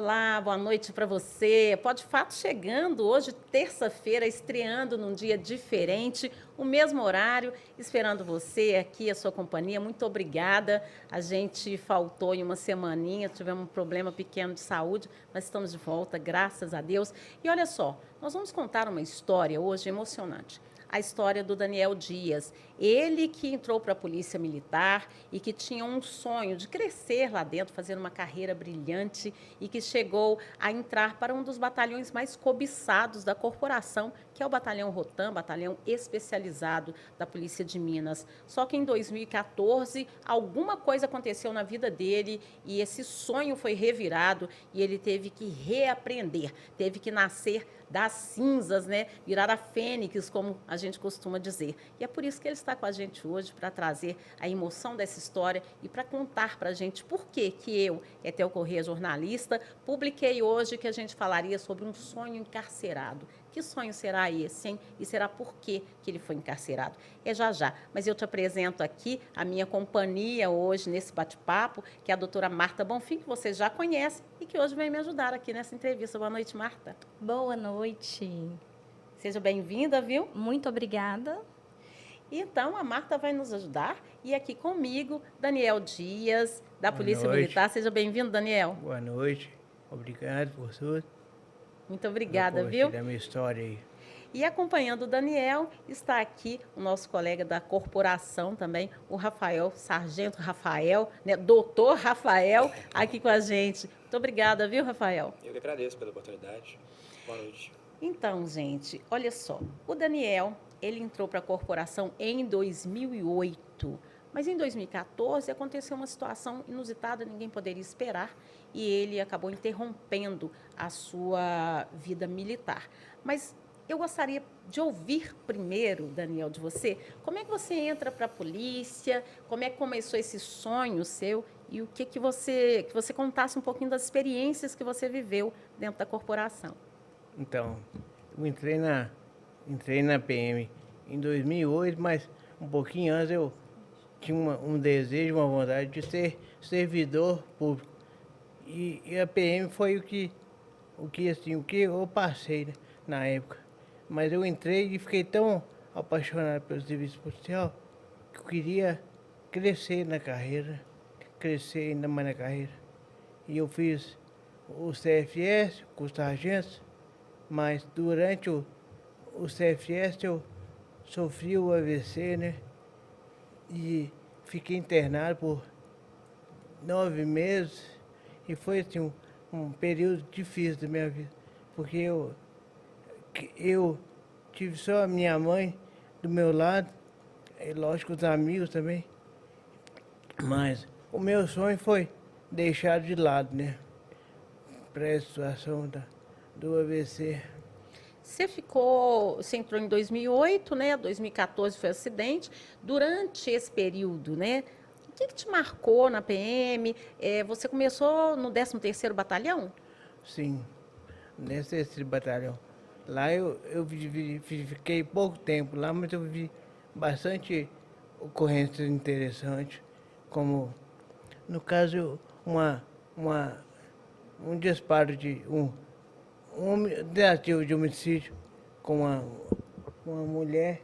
Olá, boa noite para você. Pode Fato chegando hoje, terça-feira, estreando num dia diferente, o mesmo horário, esperando você aqui, a sua companhia. Muito obrigada. A gente faltou em uma semaninha, tivemos um problema pequeno de saúde, mas estamos de volta, graças a Deus. E olha só, nós vamos contar uma história hoje emocionante. A história do Daniel Dias. Ele que entrou para a Polícia Militar e que tinha um sonho de crescer lá dentro, fazer uma carreira brilhante e que chegou a entrar para um dos batalhões mais cobiçados da corporação, que é o Batalhão Rotam, batalhão especializado da Polícia de Minas. Só que em 2014, alguma coisa aconteceu na vida dele e esse sonho foi revirado e ele teve que reaprender, teve que nascer das cinzas, né? Virar a fênix, como a gente costuma dizer. E é por isso que ele está com a gente hoje, para trazer a emoção dessa história e para contar para a gente por que eu, Etel Corrêa, jornalista, publiquei hoje que a gente falaria sobre um sonho encarcerado. Que sonho será esse, hein? E será por que ele foi encarcerado? É já já. Mas eu te apresento aqui a minha companhia hoje nesse bate-papo, que é a doutora Marta Bonfim, que você já conhece e que hoje vem me ajudar aqui nessa entrevista. Boa noite, Marta. Boa noite. Seja bem-vinda, viu? Muito obrigada. Então, a Marta vai nos ajudar e aqui comigo, Daniel Dias, da Boa Polícia noite. Militar. Seja bem-vindo, Daniel. Boa noite. Obrigado por tudo. Muito obrigada, viu? Da minha história aí. E acompanhando o Daniel, está aqui o nosso colega da corporação também, o Rafael, Sargento Rafael, né? Doutor Rafael, aqui com a gente. Muito obrigada, viu, Rafael? Eu que agradeço pela oportunidade. Boa noite. Então, gente, olha só. O Daniel, ele entrou para a corporação em 2008. Mas em 2014 aconteceu uma situação inusitada, ninguém poderia esperar, e ele acabou interrompendo a sua vida militar. Mas eu gostaria de ouvir primeiro, Daniel, de você, como é que você entra para a polícia, como é que começou esse sonho seu e o que você contasse um pouquinho das experiências que você viveu dentro da corporação. Então, eu entrei na PM em 2008, mas um pouquinho antes eu tinha um desejo, uma vontade de ser servidor público. E a PM foi o que eu passei, né, na época. Mas eu entrei e fiquei tão apaixonado pelo serviço policial que eu queria crescer na carreira, crescer ainda mais na carreira. E eu fiz o CFS, o curso de sargento, mas durante o CFS eu sofri o AVC, né? E fiquei internado por 9 meses e foi assim, um período difícil da minha vida, porque eu tive só a minha mãe do meu lado, e lógico os amigos também, mas o meu sonho foi deixado de lado, né? Para essa situação do AVC. Você entrou em 2008, né? 2014 foi acidente. Durante esse período, né? O que te marcou na PM? Você começou no 13º Batalhão? Sim, nesse batalhão. Lá eu fiquei pouco tempo lá, mas eu vi bastante ocorrências interessantes, como, no caso, um disparo de um tentativa de homicídio com uma mulher,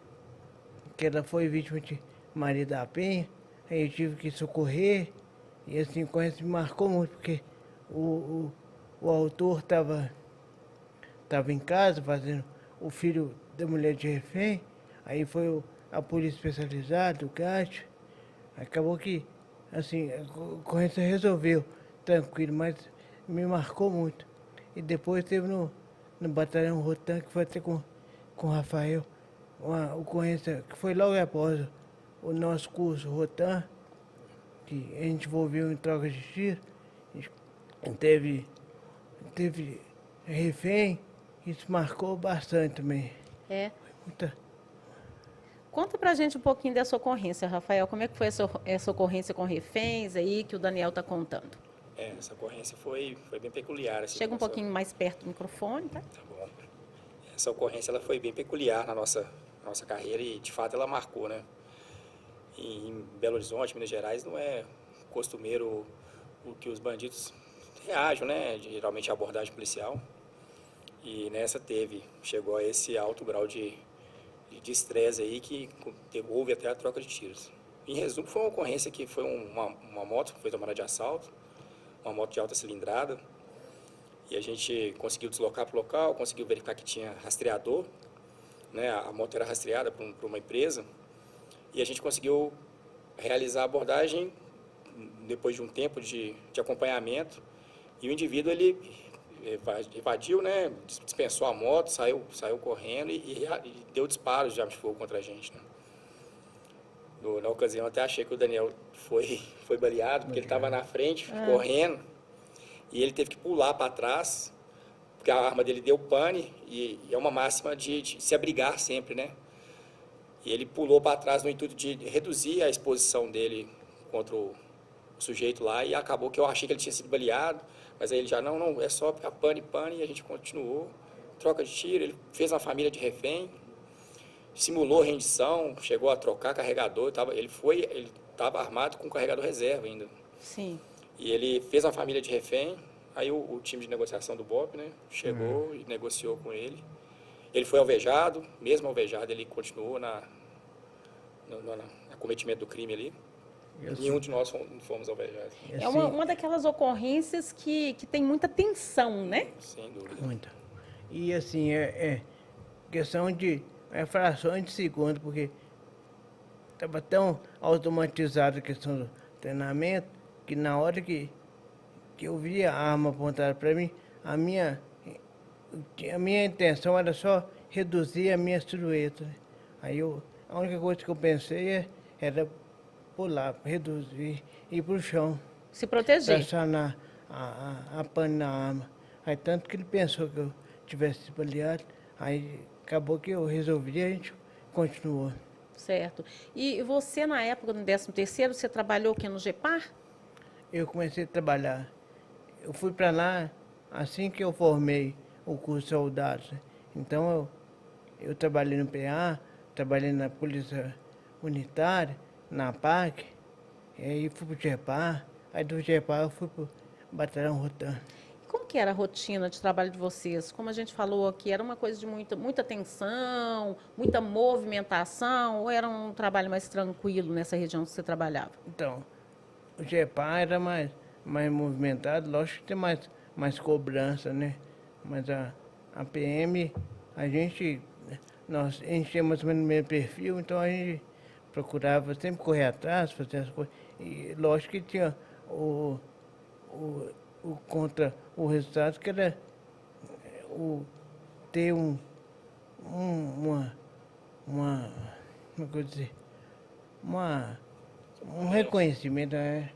que ela foi vítima de Maria da Penha. Aí eu tive que socorrer, e assim, ocorrência me marcou muito, porque o autor estava em casa fazendo o filho da mulher de refém, aí foi a polícia especializada, o GAT, acabou que, assim, a ocorrência resolveu tranquilo, mas me marcou muito. E depois teve no Batalhão Rotam, que foi até com o Rafael, uma ocorrência que foi logo após o nosso curso Rotam, que a gente envolveu em troca de tiro, teve refém, isso marcou bastante também. É. Muita... Conta pra gente um pouquinho dessa ocorrência, Rafael. Como é que foi essa ocorrência com reféns aí que o Daniel está contando? Essa ocorrência foi bem peculiar. Assim, Chega um pouquinho mais perto do microfone, tá? Tá bom. Essa ocorrência ela foi bem peculiar na nossa carreira e, de fato, ela marcou, né? Em Belo Horizonte, Minas Gerais, não é costumeiro o que os bandidos reajam, né? Geralmente a abordagem policial. E nessa chegou a esse alto grau de estresse aí que houve até a troca de tiros. Em resumo, foi uma ocorrência que foi uma moto que foi tomada de assalto, uma moto de alta cilindrada, e a gente conseguiu deslocar para o local, conseguiu verificar que tinha rastreador, né? A moto era rastreada por uma empresa, e a gente conseguiu realizar a abordagem depois de um tempo de acompanhamento, e o indivíduo ele evadiu, né? Dispensou a moto, saiu correndo e deu disparos de arma de fogo contra a gente, né? Na ocasião, até achei que o Daniel foi baleado, porque ele estava na frente, correndo, e ele teve que pular para trás, porque a arma dele deu pane, e é uma máxima de se abrigar sempre, né? E ele pulou para trás no intuito de reduzir a exposição dele contra o sujeito lá, e acabou que eu achei que ele tinha sido baleado, mas aí ele já, não, é só ficar pane, e a gente continuou, troca de tiro, ele fez uma família de refém, simulou rendição, chegou a trocar carregador, ele estava armado com carregador reserva ainda. Sim. E ele fez uma família de refém, aí o time de negociação do BOP, né, chegou e negociou com ele. Ele foi alvejado, mesmo alvejado, ele continuou no cometimento do crime ali. Nenhum de nós fomos alvejados. É uma daquelas ocorrências que tem muita tensão, né? Sem dúvida. Muita. E assim, é questão de frações de segundo, porque estava tão automatizada a questão do treinamento, que na hora que eu via a arma apontada para mim, a minha intenção era só reduzir a minha silhueta, né? Aí a única coisa que eu pensei era pular, reduzir, ir para o chão. Se proteger. Pressionar a pane na arma. Aí tanto que ele pensou que eu tivesse baleado, aí acabou que eu resolvi e a gente continuou. Certo. E você, na época do 13º, você trabalhou o quê, no GEPAR? Eu comecei a trabalhar. Eu fui para lá assim que eu formei o curso de soldados, né? Então eu trabalhei no PA, trabalhei na Polícia Unitária, na PAC, e aí fui para o GEPAR, aí do GEPAR eu fui para o Batalhão Rotan. Como que era a rotina de trabalho de vocês? Como a gente falou aqui, era uma coisa de muita tensão, muita movimentação, ou era um trabalho mais tranquilo nessa região que você trabalhava? Então, o GEPAR era mais movimentado, lógico que tem mais cobrança, né? Mas a PM, a gente tinha mais ou menos o mesmo perfil, então a gente procurava sempre correr atrás, fazer as coisas. E lógico que tinha contra o resultado, que era ter um reconhecimento, né?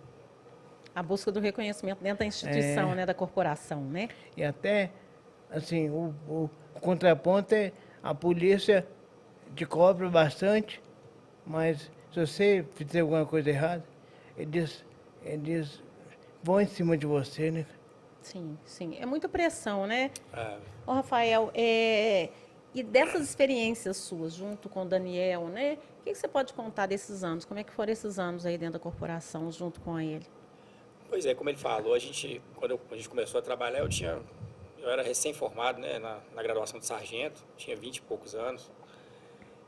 A busca do reconhecimento dentro da instituição, né, da corporação, né? E até, assim, o contraponto é a polícia te cobra bastante, mas se você fizer alguma coisa errada, eles vão em cima de você, né? Sim, sim. É muita pressão, né? Ah, Ô, Rafael, e dessas experiências suas, junto com o Daniel, né? O que você pode contar desses anos? Como é que foram esses anos aí dentro da corporação, junto com ele? pois é, como ele falou, quando a gente começou a trabalhar, eu era recém-formado, né, na graduação de sargento, tinha 20 e poucos anos.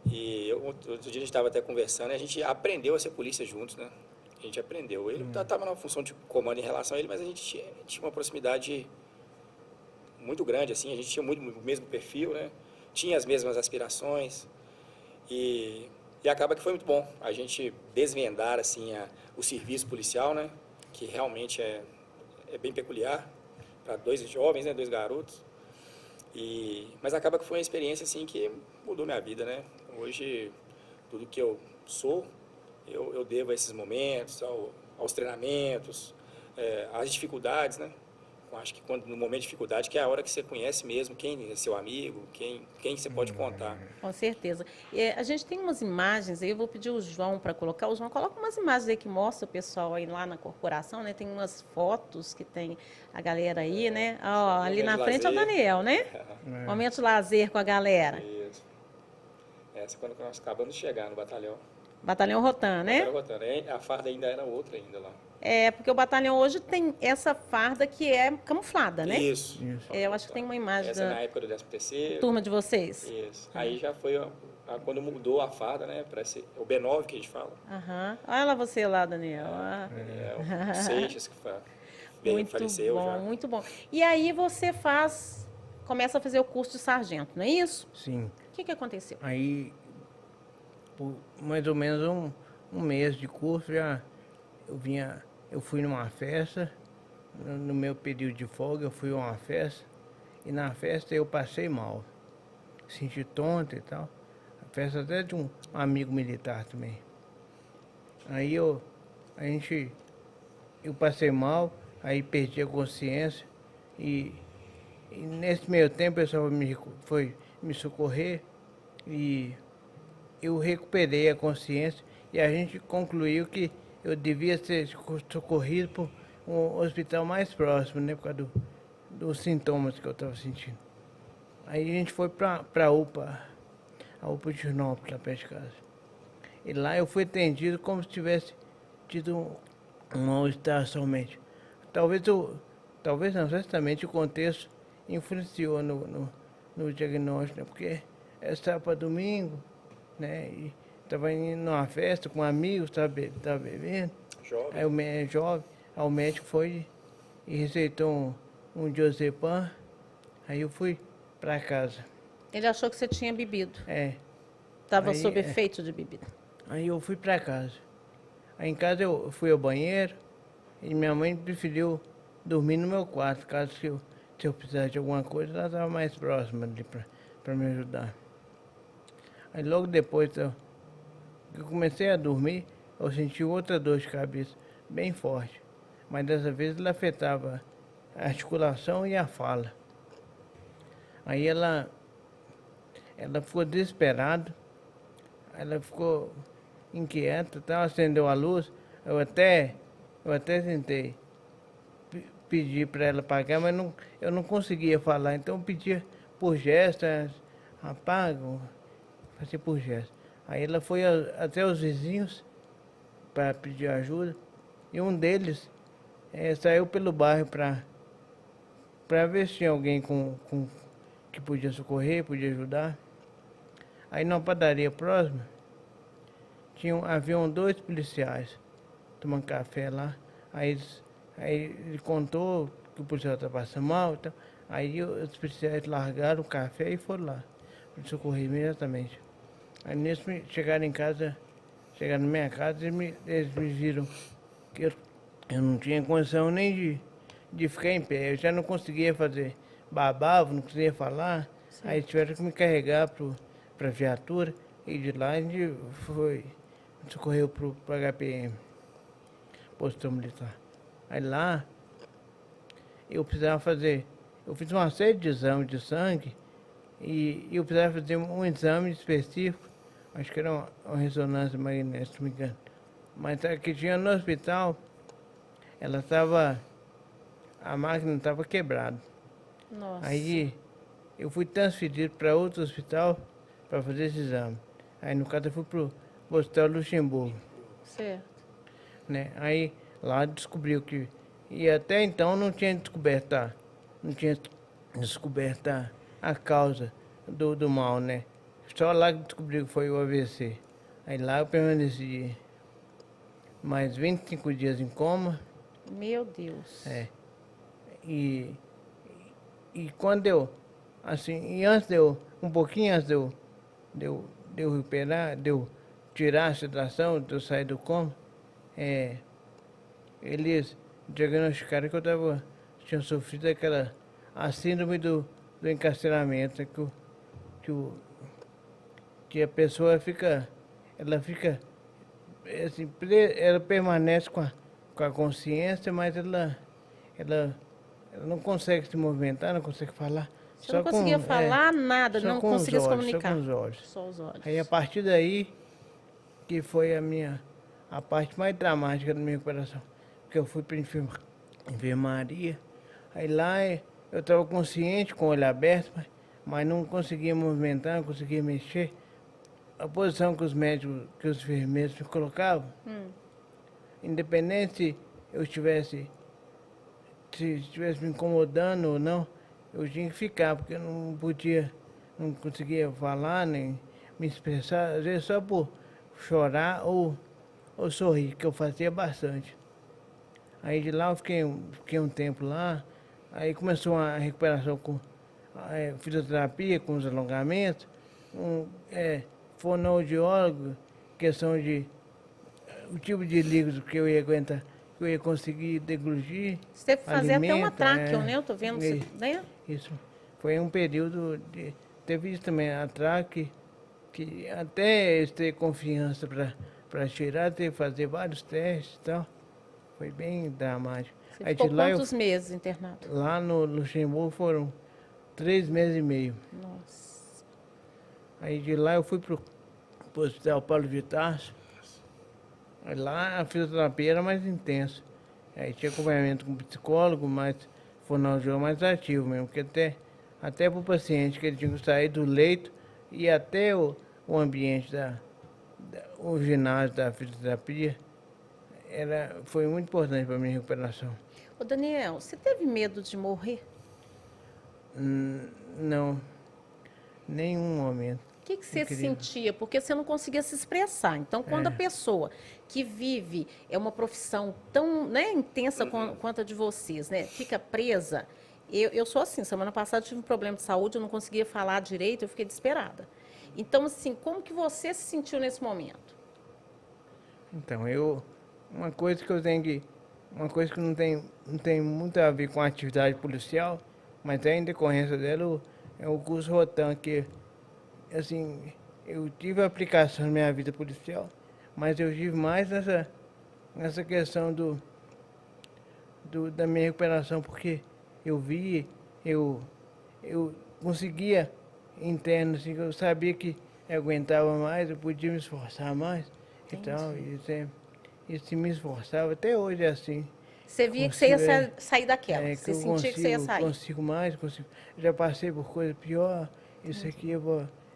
E outro dia a gente estava até conversando e a gente aprendeu a ser polícia juntos, né? A gente aprendeu. Ele estava na função de comando em relação a ele, mas a gente tinha uma proximidade muito grande, assim, a gente tinha muito o mesmo perfil, né? Tinha as mesmas aspirações e acaba que foi muito bom a gente desvendar, assim, o serviço policial, né? Que realmente é bem peculiar para dois jovens, né? Dois garotos. Mas acaba que foi uma experiência, assim, que mudou minha vida, né? Hoje, tudo que eu sou, eu devo a esses momentos, aos treinamentos, às dificuldades, né? Eu acho que no momento de dificuldade, que é a hora que você conhece mesmo quem é seu amigo, quem você pode contar. Com certeza. A gente tem umas imagens aí, eu vou pedir o João para colocar. O João coloca umas imagens aí que mostra o pessoal aí lá na corporação, né? Tem umas fotos que tem a galera aí, né? Ó, ali na frente é o Daniel, né? Momento de lazer com a galera. Isso. Essa é quando nós acabamos de chegar no batalhão. Batalhão Rotan, né? Era rotando. A farda ainda era outra ainda lá. É, porque o batalhão hoje tem essa farda que é camuflada, né? Isso. É, eu acho que tem uma imagem Essa é da na época do 13º. turma de vocês. Isso. Aí já foi quando mudou a farda, né? Parece o B9 que a gente fala. Aham. Olha lá você lá, Daniel. Ah. É o Seixas que veio, faleceu já. Muito bom. E aí você começa a fazer o curso de sargento, não é isso? Sim. O que aconteceu? Aí, por mais ou menos um mês de curso, eu fui numa festa, no meu período de folga, eu fui a uma festa, e na festa eu passei mal, senti tonto e tal. A festa até de um amigo militar também. Aí eu passei mal, aí perdi a consciência, e nesse meio tempo o pessoal foi me socorrer, e eu recuperei a consciência, e a gente concluiu que eu devia ser socorrido por um hospital mais próximo, né, por causa dos sintomas que eu estava sentindo. Aí a gente foi para a UPA de Girnópolis, lá perto de casa. E lá eu fui atendido como se tivesse tido um mal-estar somente. Talvez não, certamente o contexto influenciou no diagnóstico, né, porque estava para domingo, né, e estava indo numa festa com amigos, estava bebendo. Jovem. Aí jovem, aí o médico foi e receitou um diazepam, aí eu fui para casa. Ele achou que você tinha bebido. Estava Aí, sob efeito de bebida. Aí eu fui para casa. Aí em casa eu fui ao banheiro e minha mãe preferiu dormir no meu quarto, caso se eu precisasse de alguma coisa, ela estava mais próxima ali para me ajudar. Aí logo depois eu comecei a dormir, eu senti outra dor de cabeça bem forte, mas dessa vez ela afetava a articulação e a fala. Aí ela ficou desesperada, ela ficou inquieta, acendeu a luz, eu até tentei pedir para ela apagar, mas eu não conseguia falar, então eu pedia por gesto, apaga, fazia por gesto. Aí ela foi até os vizinhos para pedir ajuda, e um deles saiu pelo bairro para ver se tinha alguém que podia socorrer, podia ajudar. Aí na padaria próxima, haviam 2 policiais tomando café lá. Aí ele contou que o policial estava passando mal. Então, aí os policiais largaram o café e foram lá para socorrer imediatamente. Aí nisso chegaram na minha casa, eles me viram que eu não tinha condição nem de ficar em pé. Eu já não conseguia fazer, babava, não conseguia falar. Sim. Aí tiveram que me carregar para a viatura, e de lá a gente socorreu para o HPM, posto militar. Aí lá eu fiz uma série de exames de sangue, e eu precisava fazer um exame específico, acho que era uma ressonância magnética, se não me engano. Mas a que tinha no hospital, a máquina estava quebrada. Nossa. Aí eu fui transferido para outro hospital para fazer esse exame. Aí no caso eu fui para o Hospital Luxemburgo. Certo. Né? Aí lá descobriu que... E até então não tinha descoberto a causa do mal, né? Só lá que descobriu que foi o AVC. Aí lá eu permaneci mais 25 dias em coma. Meu Deus. E quando um pouquinho antes de eu recuperar, de eu tirar a sedação, de eu sair do coma, eles diagnosticaram que eu tinha sofrido a síndrome do encarceramento, que a pessoa fica assim, ela permanece com a consciência, mas ela não consegue se movimentar, não consegue falar. Você não conseguia falar nada, só não com os conseguia se olhos, comunicar. Só com os olhos. Só os olhos. Aí a partir daí, que foi a parte mais dramática da minha recuperação. Porque eu fui para enfermaria, aí lá eu estava consciente, com o olho aberto, mas não conseguia movimentar, não conseguia mexer. a posição que os médicos, que os enfermeiros me colocavam, independente se eu estivesse me incomodando ou não, eu tinha que ficar, porque eu não conseguia falar, nem me expressar, às vezes só por chorar ou sorrir, que eu fazia bastante. Aí de lá eu fiquei um tempo lá, aí começou a recuperação com fisioterapia, com os alongamentos, fonoaudiólogo, questão de o tipo de líquido que eu ia aguentar, que eu ia conseguir deglutir. Você teve que fazer até uma alimento, tráqueo, né? Eu tô vendo, né? Isso. Foi um período de... Teve isso também, a tráqueo, que até eles ter confiança para tirar, teve que fazer vários testes e tal. Foi bem dramático. Você Aí ficou de lá quantos meses internado? Lá no Luxemburgo foram 3 meses e meio. Nossa. Aí de lá eu fui pro Hospital Paulo Vitarso. Aí lá a fisioterapia era mais intensa. Aí tinha acompanhamento com psicólogo, mas fonoaudiólogo mais ativo mesmo, porque até para o paciente que ele tinha que sair do leito e até o ambiente o ginásio da fisioterapia foi muito importante para a minha recuperação. Ô Daniel, você teve medo de morrer? Não, nenhum momento. O que você sentia? Porque você não conseguia se expressar. Então, quando a pessoa que vive uma profissão tão, né, intensa quanto a de vocês, né, fica presa. Eu sou assim, semana passada eu tive um problema de saúde, eu não conseguia falar direito, eu fiquei desesperada. Então, assim, como que você se sentiu nesse momento? Então, uma coisa que não tem muito a ver com a atividade policial, mas é em decorrência dela, é o curso Rotan, que, assim, eu tive aplicação na minha vida policial, mas eu tive mais nessa questão da minha recuperação, porque eu conseguia interno, assim, eu sabia que eu aguentava mais, eu podia me esforçar mais e tal, e me esforçava, até hoje é assim. Você via que você ia sair daquela, você sentia que você ia sair. Consigo mais, já passei por coisa pior, isso aqui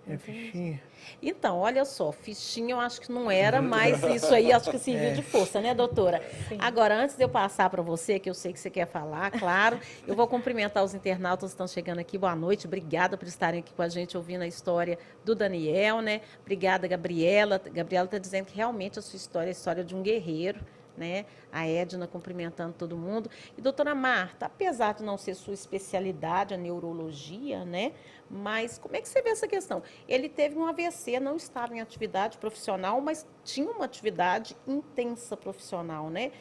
é fichinha. Então, olha só, fichinha eu acho que não era, mas isso aí acho que serviu de força, né, doutora? Sim. Agora, antes de eu passar para você, que eu sei que você quer falar, claro, eu vou cumprimentar os internautas que estão chegando aqui. Boa noite, obrigada por estarem aqui com a gente ouvindo a história do Daniel, né? Obrigada, Gabriela. Gabriela está dizendo que realmente a sua história é a história de um guerreiro, né? A Edna cumprimentando todo mundo. E, doutora Marta, apesar de não ser sua especialidade, a neurologia, né? Mas como é que você vê essa questão? Ele teve um AVC, não estava em atividade profissional, mas tinha uma atividade intensa profissional, né?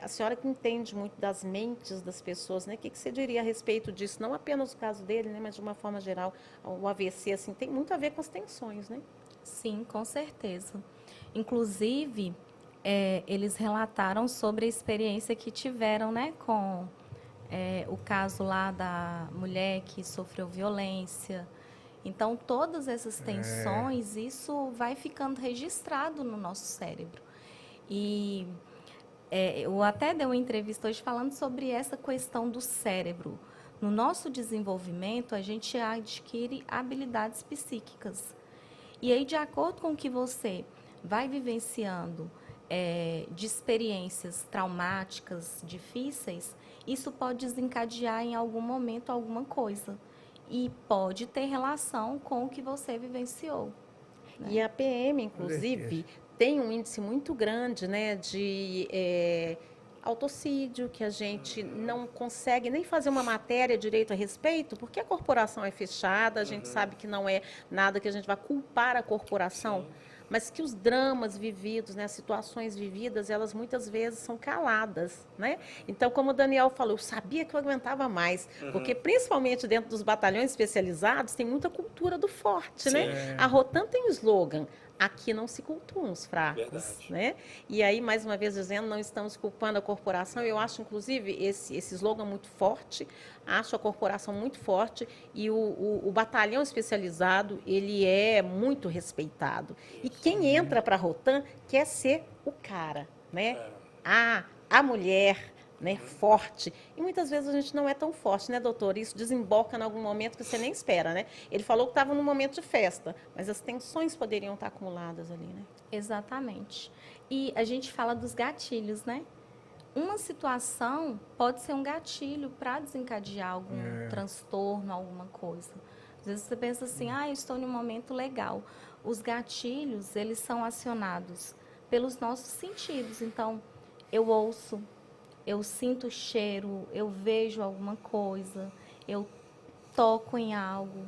A senhora que entende muito das mentes das pessoas, né? O que você diria a respeito disso? Não apenas o caso dele, né? Mas de uma forma geral, o AVC, assim, tem muito a ver com as tensões, né? Sim, com certeza. Inclusive, eles relataram sobre a experiência que tiveram, né, com o caso lá da mulher que sofreu violência. Então, todas essas tensões, isso vai ficando registrado no nosso cérebro. E eu até dei uma entrevista hoje falando sobre essa questão do cérebro. No nosso desenvolvimento, a gente adquire habilidades psíquicas. E aí, de acordo com o que você vai vivenciando de experiências traumáticas, difíceis, isso pode desencadear em algum momento alguma coisa. E pode ter relação com o que você vivenciou. Né? E a PM, inclusive, tem um índice muito grande, né, de autocídio, que a gente não consegue nem fazer uma matéria direito a respeito, porque a corporação é fechada, a gente sabe que não é nada que a gente vai culpar a corporação. Sim. Mas que os dramas vividos, né, as situações vividas, elas muitas vezes são caladas, né? Então, como o Daniel falou, eu sabia que eu aguentava mais, porque principalmente dentro dos batalhões especializados tem muita cultura do forte, Sim. né? A Rotan tem um slogan: aqui não se cultuam os fracos, Verdade. Né? E aí, mais uma vez dizendo, não estamos culpando a corporação. Eu acho, inclusive, esse slogan muito forte, acho a corporação muito forte e o batalhão especializado, ele é muito respeitado. E quem entra para a Rotan quer ser o cara, né? A mulher, né, forte. E muitas vezes a gente não é tão forte, né, doutor? Isso desemboca em algum momento que você nem espera, né? Ele falou que estava num momento de festa, mas as tensões poderiam estar acumuladas ali, né? Exatamente. E a gente fala dos gatilhos, né? Uma situação pode ser um gatilho para desencadear algum transtorno, alguma coisa. Às vezes você pensa assim, eu estou em um momento legal. Os gatilhos, eles são acionados pelos nossos sentidos. Então, eu ouço, eu sinto o cheiro, eu vejo alguma coisa, eu toco em algo.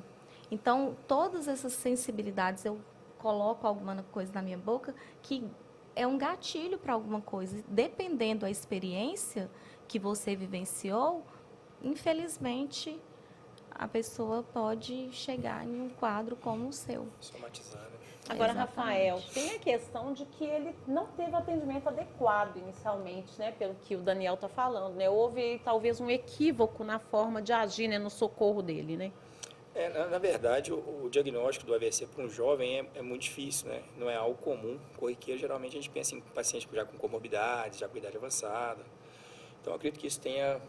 Então, todas essas sensibilidades, eu coloco alguma coisa na minha boca que é um gatilho para alguma coisa. Dependendo da experiência que você vivenciou, infelizmente, a pessoa pode chegar em um quadro como o seu. Somatizar, né? Agora, Exatamente. Rafael, tem a questão de que ele não teve atendimento adequado inicialmente, né? Pelo que o Daniel está falando, né? Houve talvez um equívoco na forma de agir, né, no socorro dele, né? Na verdade, o diagnóstico do AVC para um jovem é muito difícil, né? Não é algo comum, corriqueiro. Geralmente a gente pensa em paciente já com comorbidades, já com idade avançada. Então, eu acredito que isso tenha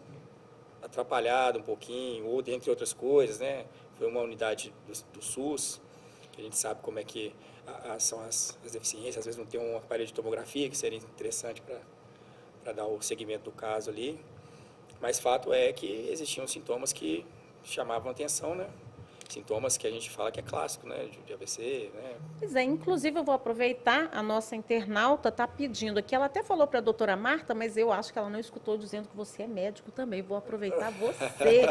atrapalhado um pouquinho, ou dentre outras coisas, né? Foi uma unidade do SUS, que a gente sabe como é que são as deficiências. Às vezes não tem um aparelho de tomografia, que seria interessante para dar o segmento do caso ali. Mas fato é que existiam sintomas que chamavam atenção, né? Sintomas que a gente fala que é clássico, né? De AVC, né? Pois é, inclusive eu vou aproveitar, a nossa internauta está pedindo aqui, ela até falou para a doutora Marta, mas eu acho que ela não escutou dizendo que você é médico também, vou aproveitar você.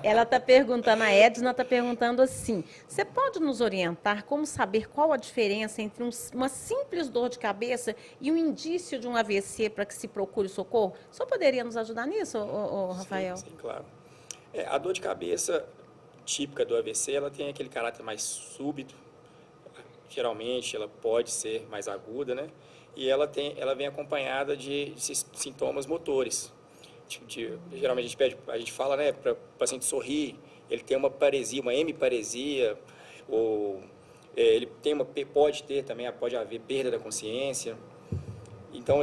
Ela está perguntando, a Edna está perguntando assim, você pode nos orientar como saber qual a diferença entre uma simples dor de cabeça e um indício de um AVC para que se procure socorro? Só poderia nos ajudar nisso, Rafael? Sim, claro. A dor de cabeça típica do AVC, ela tem aquele caráter mais súbito, geralmente ela pode ser mais aguda, né? E ela vem acompanhada de sintomas motores. Geralmente a gente fala, né, para o paciente sorrir, ele tem uma paresia, uma hemiparesia, ou ele pode ter também, pode haver perda da consciência. Então,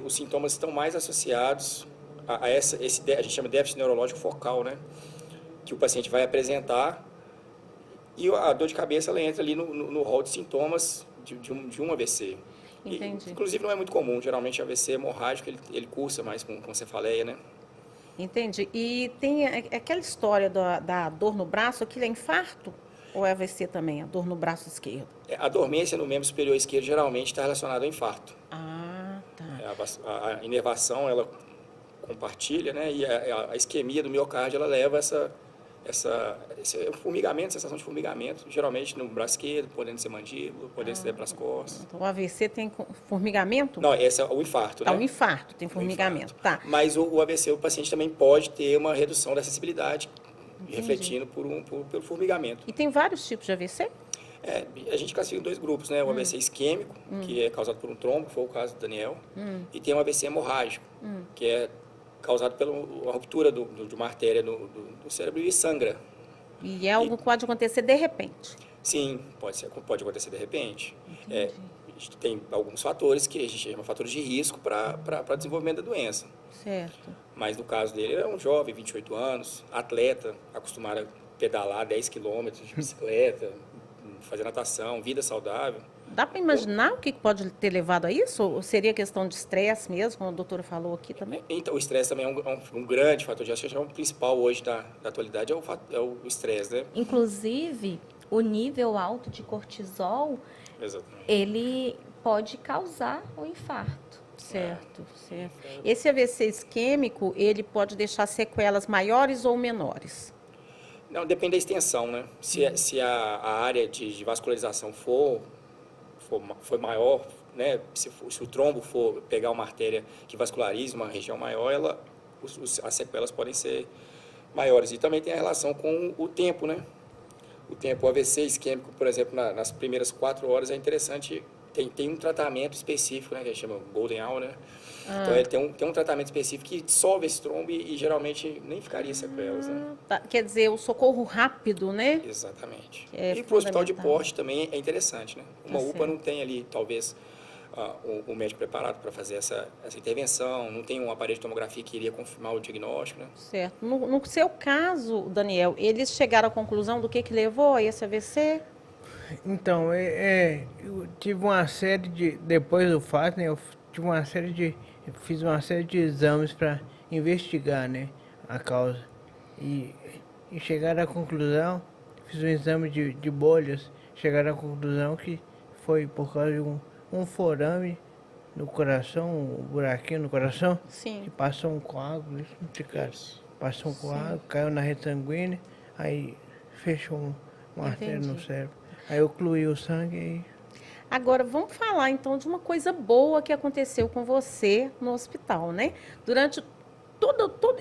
os sintomas estão mais associados a a gente chama de déficit neurológico focal, né? Que o paciente vai apresentar, e a dor de cabeça ela entra ali no rol de sintomas de um AVC. Entendi. Inclusive não é muito comum, geralmente o AVC hemorrágico ele cursa mais com cefaleia, né? Entendi. E tem aquela história da dor no braço, aquilo é infarto? Ou é AVC também, a dor no braço esquerdo? A dormência no membro superior esquerdo geralmente está relacionada ao infarto. Ah, tá. A inervação ela compartilha, né? E a isquemia do miocárdio ela leva esse formigamento, sensação de formigamento, geralmente no braço esquerdo, podendo ser mandíbula, podendo ser para as costas. Então, o AVC tem formigamento? Não, esse é o infarto, né? Ah, o infarto tem formigamento, tá. Mas o AVC, o paciente também pode ter uma redução da sensibilidade, refletindo pelo formigamento. E tem vários tipos de AVC? A gente classifica em dois grupos, né? O AVC isquêmico, que é causado por um trombo, que foi o caso do Daniel, e tem o AVC hemorrágico, que é causado pela ruptura de uma artéria do cérebro e sangra. E é algo que pode acontecer de repente? Sim, pode acontecer de repente. Tem alguns fatores que a gente chama fatores de risco para desenvolvimento da doença. Certo. Mas no caso dele, ele é um jovem, 28 anos, atleta, acostumado a pedalar 10 quilômetros de bicicleta, fazer natação, vida saudável. Dá para imaginar o que pode ter levado a isso? Ou seria questão de estresse mesmo, como a doutora falou aqui também? Então, o estresse também é um grande fator de risco. Acho que o principal hoje da atualidade é o estresse, né? Inclusive, o nível alto de cortisol, Exatamente. ele pode causar o infarto. Certo, certo. Esse AVC isquêmico, ele pode deixar sequelas maiores ou menores? Não, depende da extensão, né? Se a área de vascularização for maior, né? Se o trombo for pegar uma artéria que vascularize uma região maior, as sequelas podem ser maiores. E também tem a relação com o tempo, né? O AVC isquêmico, por exemplo, nas primeiras 4 horas é interessante, tem um tratamento específico, né? Que a gente chama Golden Hour, né? Então, ele tem um tratamento específico que dissolve esse trombo e geralmente nem ficaria sequelas, né? Tá, quer dizer, o socorro rápido, né? Exatamente. É E para o hospital de fundamental. porte também é interessante, né? Uma UPA certo. não tem ali, talvez, o médico preparado para fazer essa intervenção, não tem um aparelho de tomografia que iria confirmar o diagnóstico, né? Certo. No seu caso, Daniel, eles chegaram à conclusão do que levou a esse AVC? Então, eu tive uma série depois do fato, né, eu fiz uma série de exames para investigar, né, a causa. E chegaram à conclusão, fiz um exame de bolhas, chegaram à conclusão que foi por causa de um forame no coração, um buraquinho no coração, Sim. que passou um coágulo, isso não te cara. Passou um coágulo, caiu na rede sanguínea, aí fechou uma artéria no cérebro. Aí eu ocluí o sangue e... Agora, vamos falar então de uma coisa boa que aconteceu com você no hospital, né? Durante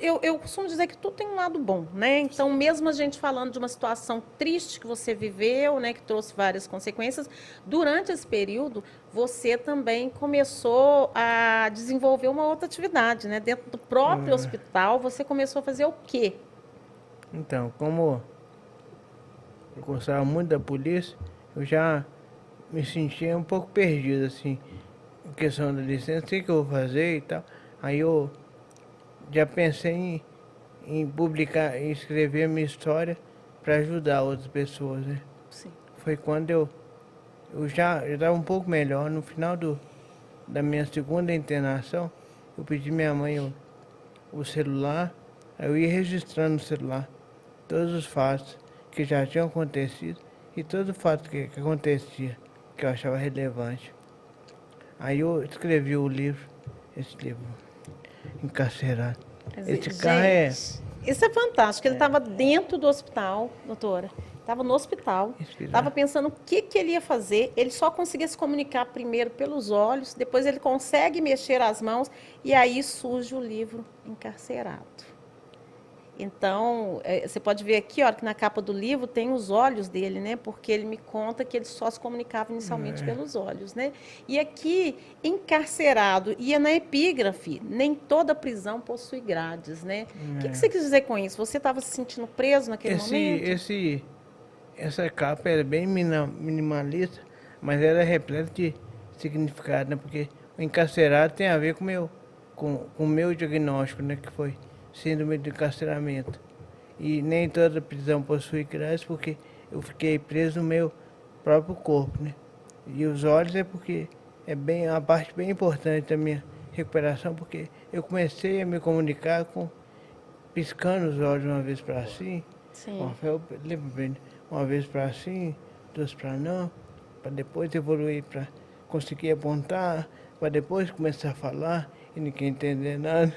eu costumo dizer que tudo tem um lado bom, né? Então, mesmo a gente falando de uma situação triste que você viveu, né, que trouxe várias consequências, durante esse período, você também começou a desenvolver uma outra atividade, né? Dentro do próprio hospital, você começou a fazer o quê? Então, como eu gostava muito da polícia, eu já me sentia um pouco perdido, assim, em questão da licença, o que eu vou fazer e tal. Aí eu já pensei em publicar, em escrever a minha história para ajudar outras pessoas, né? Sim. Foi quando eu já estava um pouco melhor. No final da minha segunda internação, eu pedi minha mãe o celular, aí eu ia registrando no celular todos os fatos que já tinham acontecido e todo o fato que acontecia, que eu achava relevante. Aí eu escrevi o livro, esse livro, Encarcerado. Esse carro Isso é fantástico. Ele estava dentro do hospital, doutora. Estava no hospital. Estava pensando o que ele ia fazer. Ele só conseguia se comunicar primeiro pelos olhos, depois ele consegue mexer as mãos e aí surge o livro Encarcerado. Então, você pode ver aqui, ó, que na capa do livro tem os olhos dele, né? Porque ele me conta que ele só se comunicava inicialmente pelos olhos, né? E aqui, encarcerado, e na epígrafe, nem toda prisão possui grades, né? O que você quis dizer com isso? Você estava se sentindo preso naquele momento? Essa capa era bem minimalista, mas ela é repleta de significado, né? Porque o encarcerado tem a ver com o meu diagnóstico, né? Que foi síndrome de encarceramento. E nem toda prisão possui grades, porque eu fiquei preso no meu próprio corpo, né? E os olhos é porque é uma parte bem importante da minha recuperação, porque eu comecei a me comunicar piscando os olhos uma vez para assim, uma vez para assim, duas para não, para depois evoluir para conseguir apontar, para depois começar a falar e ninguém entender nada.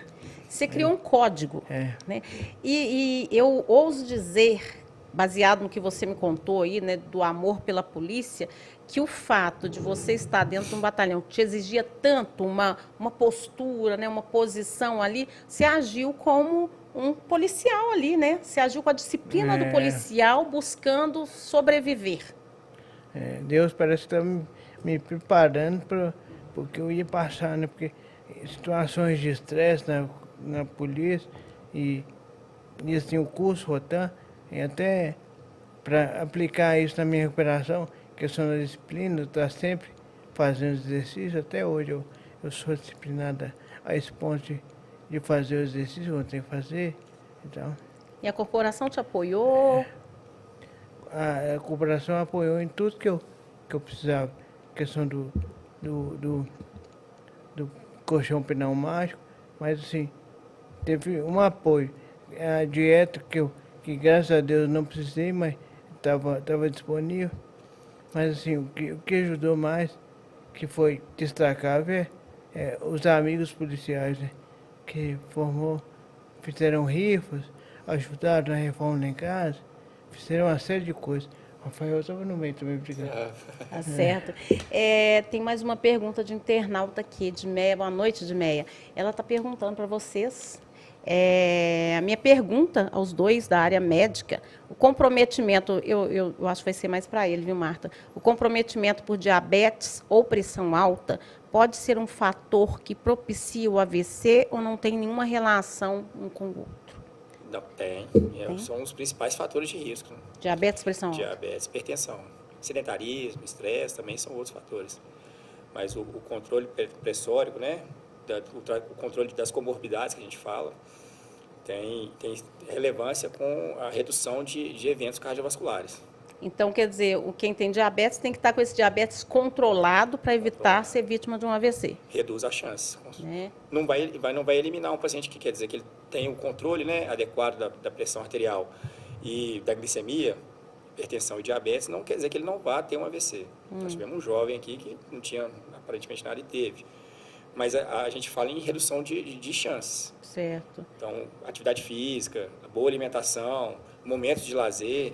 Você criou um código, né? E eu ouso dizer, baseado no que você me contou aí, né, do amor pela polícia, que o fato de você estar dentro de um batalhão que te exigia tanto uma postura, né, uma posição ali, você agiu como um policial ali, né? Você agiu com a disciplina do policial buscando sobreviver. Deus parece que está me preparando para o que eu ia passar, né? Porque situações de estresse na polícia e assim, o curso Rotan, e até para aplicar isso na minha recuperação, questão da disciplina, eu estou sempre fazendo exercício, até hoje eu sou disciplinada a esse ponto de fazer o exercício que eu tenho que fazer. Então, e a corporação te apoiou? A corporação apoiou em tudo que eu precisava. Questão do colchão pneumático, mas assim, teve um apoio. A dieta que graças a Deus não precisei, mas estava disponível. Mas assim, o que ajudou mais, que foi destacável, é os amigos policiais, né, que fizeram rifas, ajudaram na reforma lá em casa, fizeram uma série de coisas. Rafael estava no meio também, obrigado. Tá certo. Tem mais uma pergunta de internauta aqui, de Meia. Boa noite, de Meia. Ela está perguntando para vocês. A minha pergunta aos dois da área médica, o comprometimento, eu acho que vai ser mais para ele, viu, Marta? O comprometimento por diabetes ou pressão alta pode ser um fator que propicia o AVC ou não tem nenhuma relação um com o outro? Não, tem. São os principais fatores de risco. Diabetes, pressão alta? Diabetes, hipertensão. Sedentarismo, estresse também são outros fatores. mas o controle pressórico, né, o controle das comorbidades que a gente fala, tem relevância com a redução de eventos cardiovasculares. Então, quer dizer, quem tem diabetes tem que estar com esse diabetes controlado para evitar ser vítima de um AVC. Reduz a chance. Né? Não vai eliminar um paciente que quer dizer que ele tem o controle, né, adequado da pressão arterial e da glicemia, hipertensão e diabetes, não quer dizer que ele não vá ter um AVC. Nós tivemos um jovem aqui que não tinha aparentemente nada e teve. Mas a gente fala em redução de chances. Certo. Então, atividade física, boa alimentação, momentos de lazer,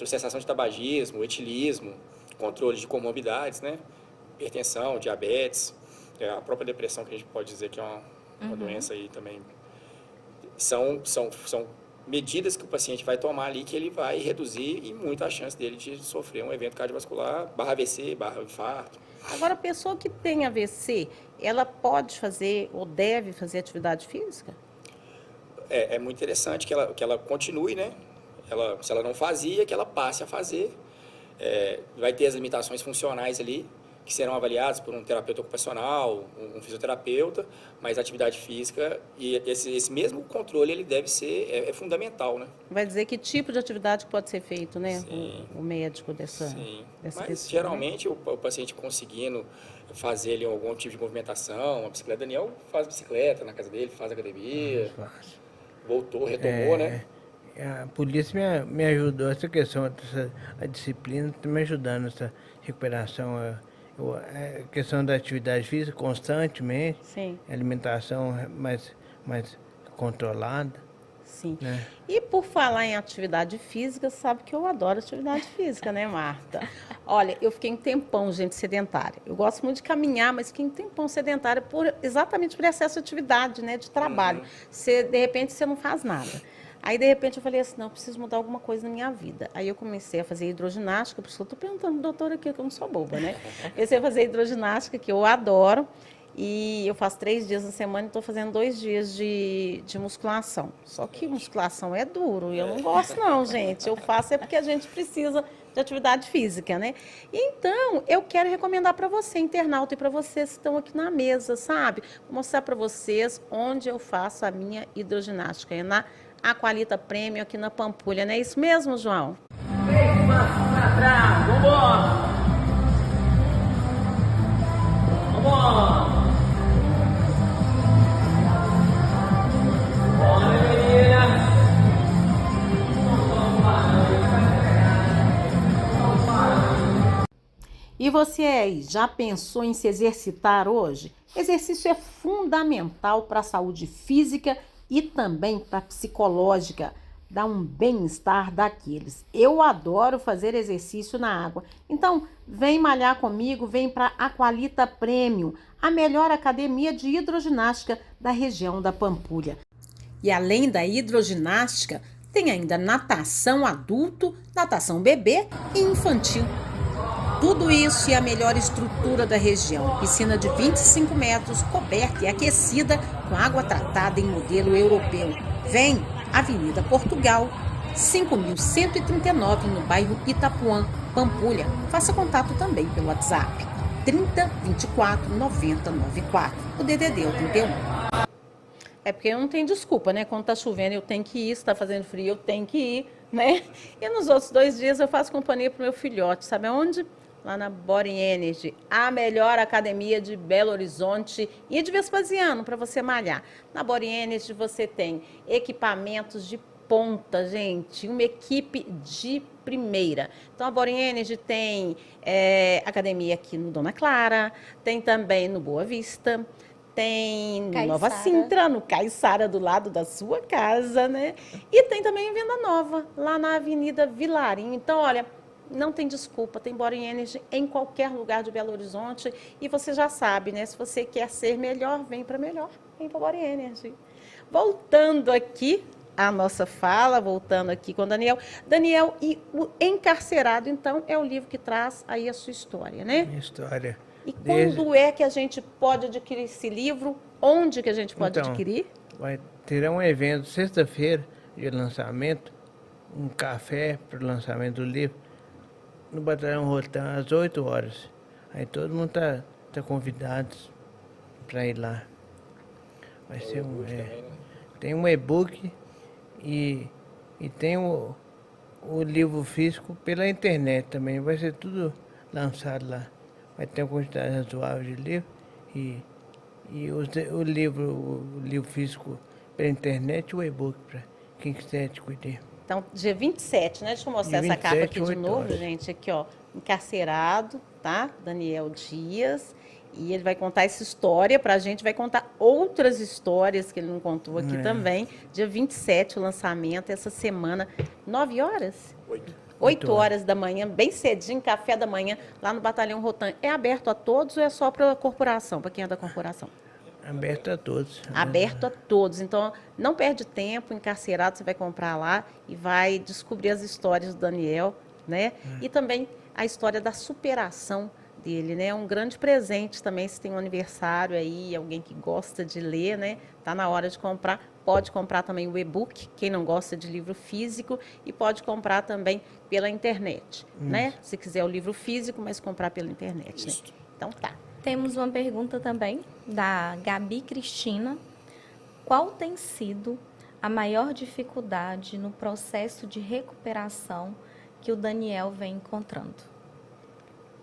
cessação de tabagismo, etilismo, controle de comorbidades, né? Hipertensão, diabetes, a própria depressão, que a gente pode dizer que é uma doença aí também. São medidas que o paciente vai tomar ali que ele vai reduzir e muito a chance dele de sofrer um evento cardiovascular, /AVC, /infarto. Agora, a pessoa que tem AVC, ela pode fazer ou deve fazer atividade física? É muito interessante que ela continue, né? Se ela não fazia, que ela passe a fazer. Vai ter as limitações funcionais ali, que serão avaliadas por um terapeuta ocupacional, um fisioterapeuta, mas a atividade física e esse mesmo controle ele deve ser fundamental, né? Vai dizer que tipo de atividade pode ser feito, né? Sim. O médico dessa Mas pessoa, geralmente o paciente conseguindo fazer ali algum tipo de movimentação, a bicicleta, Daniel faz bicicleta na casa dele, faz academia, voltou, retomou, né? A polícia me ajudou, essa questão, a disciplina está me ajudando, essa recuperação, a questão da atividade física constantemente, Sim. alimentação mais controlada. Sim. Né? E por falar em atividade física, sabe que eu adoro atividade física, né, Marta? Olha, eu fiquei um tempão, gente, sedentária. Eu gosto muito de caminhar, mas fiquei um tempão sedentária exatamente por excesso de atividade, né, de trabalho. De repente, você não faz nada. Aí, de repente, eu falei assim, não, eu preciso mudar alguma coisa na minha vida. Aí eu comecei a fazer hidroginástica, por isso eu estou perguntando pro doutor aqui, que eu não sou boba, né? Comecei a fazer hidroginástica, que eu adoro, e eu faço 3 dias na semana e estou fazendo 2 dias de musculação. Só que musculação é duro, e eu não gosto não, gente. Eu faço porque a gente precisa de atividade física, né? Então, eu quero recomendar para você, internauta, e para vocês que estão aqui na mesa, sabe? Vou mostrar para vocês onde eu faço a minha hidroginástica. É na Aqualita Premium aqui na Pampulha, não é isso mesmo, João? 3 passos para trás, vambora! Vambora! Bora, menina! E você aí, já pensou em se exercitar hoje? Exercício é fundamental para a saúde física e também para a psicológica. Dá um bem-estar daqueles. Eu adoro fazer exercício na água. Então, vem malhar comigo, vem para Aqualita Premium, a melhor academia de hidroginástica da região da Pampulha. E além da hidroginástica, tem ainda natação adulto, natação bebê e infantil. Tudo isso e a melhor estrutura da região. Piscina de 25 metros, coberta e aquecida com água tratada em modelo europeu. Vem, Avenida Portugal, 5.139, no bairro Itapuã, Pampulha. Faça contato também pelo WhatsApp 30 24 90 94. O DDD é o 31. É porque não tem desculpa, né? Quando tá chovendo eu tenho que ir, se tá fazendo frio eu tenho que ir, né? E nos outros 2 dias eu faço companhia pro meu filhote, sabe aonde? Lá na Body Energy, a melhor academia de Belo Horizonte e de Vespasiano para você malhar. Na Body Energy você tem equipamentos de ponta, gente, uma equipe de primeira. Então a Body Energy tem academia aqui no Dona Clara, tem também no Boa Vista, tem no Nova Sintra, no Caiçara, do lado da sua casa, né? E tem também em Venda Nova, lá na Avenida Vilarinho. Então, olha, não tem desculpa, tem Body Energy em qualquer lugar de Belo Horizonte. E você já sabe, né? Se você quer ser melhor, vem para melhor, vem para Body Energy. Voltando aqui a nossa fala, voltando aqui com o Daniel. Daniel, e o Encarcerado, então, é o livro que traz aí a sua história, né? Minha história. E quando é que a gente pode adquirir esse livro? Onde que a gente pode adquirir? Terá um evento sexta-feira de lançamento, um café para o lançamento do livro, no Batalhão Rotan, às 8 horas. Aí todo mundo está tá convidados para ir lá. Vai Tem o ser e-book também, né? tem um e-book e tem o livro físico pela internet também. Vai ser tudo lançado lá. Vai ter uma quantidade razoável de livro o livro físico pela internet e o e-book para quem quiser adquirir. Então, dia 27, né? Deixa eu mostrar Dia essa capa 27, aqui de 8 novo, horas. gente. Aqui, ó, encarcerado, tá? Daniel Dias. E ele vai contar essa história pra gente, vai contar outras histórias que ele não contou aqui também. Dia 27, o lançamento, essa semana, 9 horas? 8 horas da manhã, bem cedinho, café da manhã, lá no Batalhão Rotan. É aberto a todos ou é só para a corporação, para quem é da corporação? Aberto a todos. Aberto a todos. Então, não perde tempo, encarcerado, você vai comprar lá e vai descobrir as histórias do Daniel, né? E também a história da superação dele, né? Um grande presente também, se tem um aniversário aí, alguém que gosta de ler, né? Tá na hora de comprar. Pode comprar também o e-book, quem não gosta de livro físico, e pode comprar também pela internet, né? Se quiser o livro físico, mas comprar pela internet, né? Então tá. Temos uma pergunta também da Gabi Cristina. Qual tem sido a maior dificuldade no processo de recuperação que o Daniel vem encontrando?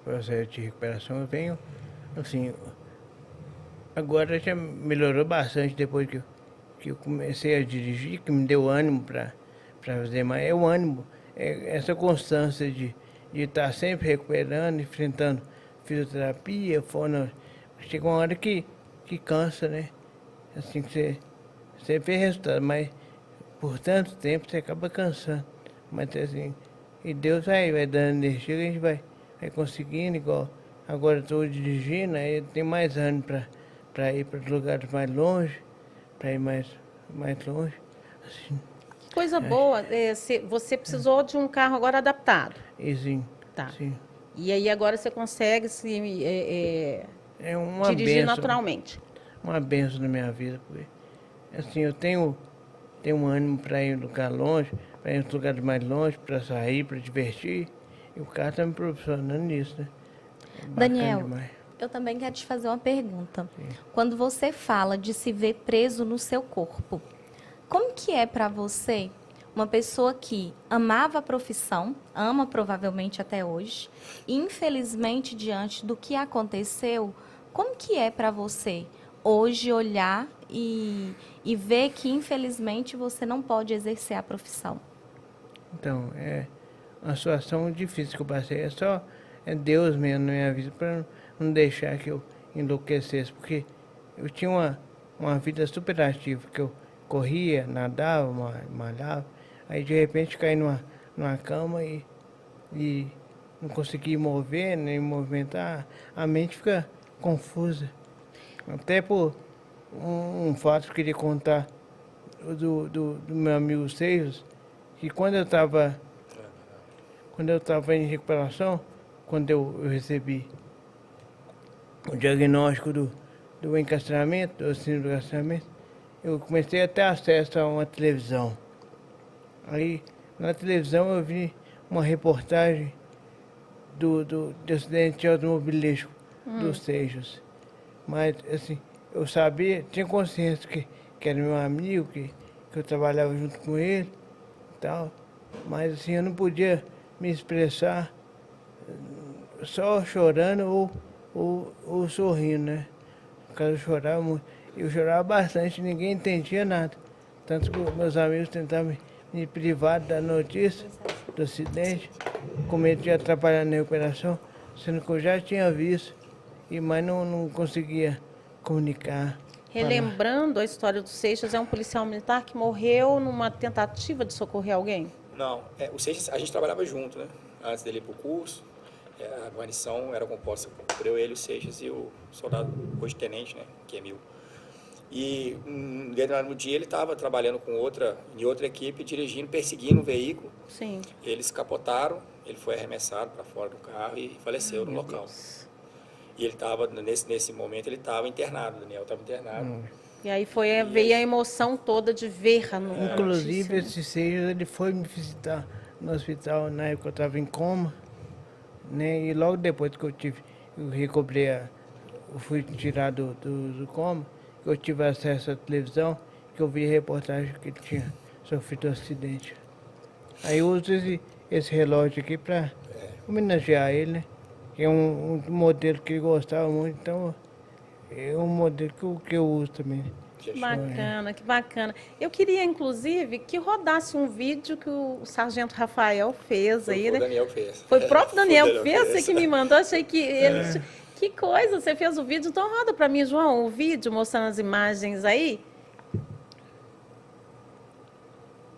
Processo de recuperação eu venho, assim, agora já melhorou bastante depois que eu comecei a dirigir, que me deu ânimo para fazer mais. É o ânimo, essa constância de estar sempre recuperando, enfrentando fisioterapia, fono. Chega uma hora que cansa, né? Assim que você vê resultado, mas por tanto tempo você acaba cansando. Mas assim, e Deus vai dando energia, a gente vai conseguindo, igual agora estou dirigindo, aí tem mais ânimo para ir para lugares mais longe, para ir mais longe. Assim, Que coisa boa. Você precisou de um carro agora adaptado. e sim, Tá. sim. E aí agora você consegue se É uma dirigir benção, naturalmente. uma benção na minha vida, porque assim, eu tenho um ânimo para ir em lugar longe, para ir em lugares mais longe, para sair, para divertir. E o carro está me proporcionando nisso, né? É bacana Daniel, demais. eu também quero te fazer uma pergunta. Quando você fala de se ver preso no seu corpo, como que é para você, uma pessoa que amava a profissão, ama provavelmente até hoje, e infelizmente diante do que aconteceu, como que é para você hoje olhar e ver que infelizmente você não pode exercer a profissão? Então, é uma situação difícil que eu passei. É Deus mesmo na minha vida para não deixar que eu enlouquecesse, porque eu tinha uma vida super ativa, que eu corria, nadava, malhava, aí de repente caí numa cama e não consegui mover, nem movimentar, a mente fica confusa. Até por um fato que eu queria contar do meu amigo Seixas, que quando eu estava em recuperação, quando eu recebi o diagnóstico do encarceramento, do síndrome do encarceramento, eu comecei a ter acesso a uma televisão. Aí, na televisão, eu vi uma reportagem do acidente automobilístico dos Seixas. Mas, assim, eu sabia, tinha consciência que era meu amigo, que eu trabalhava junto com ele e tal. Mas, assim, eu não podia me expressar só chorando ou sorrindo, né? Porque eu chorava muito. Eu chorava bastante, ninguém entendia nada. Tanto que meus amigos tentavam me privar da notícia do acidente, com medo de atrapalhar na recuperação, sendo que eu já tinha visto, mas não conseguia comunicar. Relembrando a história do Seixas, é um policial militar que morreu numa tentativa de socorrer alguém? Não, o Seixas, a gente trabalhava junto, né? Antes dele ir para o curso, a guarnição era composta por ele, o Seixas e o soldado, hoje tenente, né? Que é Emil. E um determinado dia ele estava trabalhando em outra equipe, dirigindo, perseguindo um veículo. Sim. Eles capotaram, ele foi arremessado para fora do carro e faleceu no local. Deus. E ele estava, nesse momento, ele estava internado, o Daniel estava internado. E aí veio a emoção toda de ver a Inclusive, notícia. esse Seixas, ele foi me visitar no hospital na época eu estava em coma, né? E logo depois que eu recobrei eu fui tirado do coma, que eu tive acesso à televisão, que eu vi reportagem que ele tinha sofrido um acidente. Aí eu uso esse relógio aqui para homenagear ele, né? Que é um modelo que ele gostava muito, então é um modelo que eu uso também. Que bacana, que bacana. Eu queria, inclusive, que rodasse um vídeo que o Sargento Rafael fez aí, Foi né? o Daniel que fez. Foi o próprio Daniel que Foi o fez, você que me mandou, achei que ele... Que coisa, você fez o vídeo, então roda para mim, João, o vídeo mostrando as imagens aí.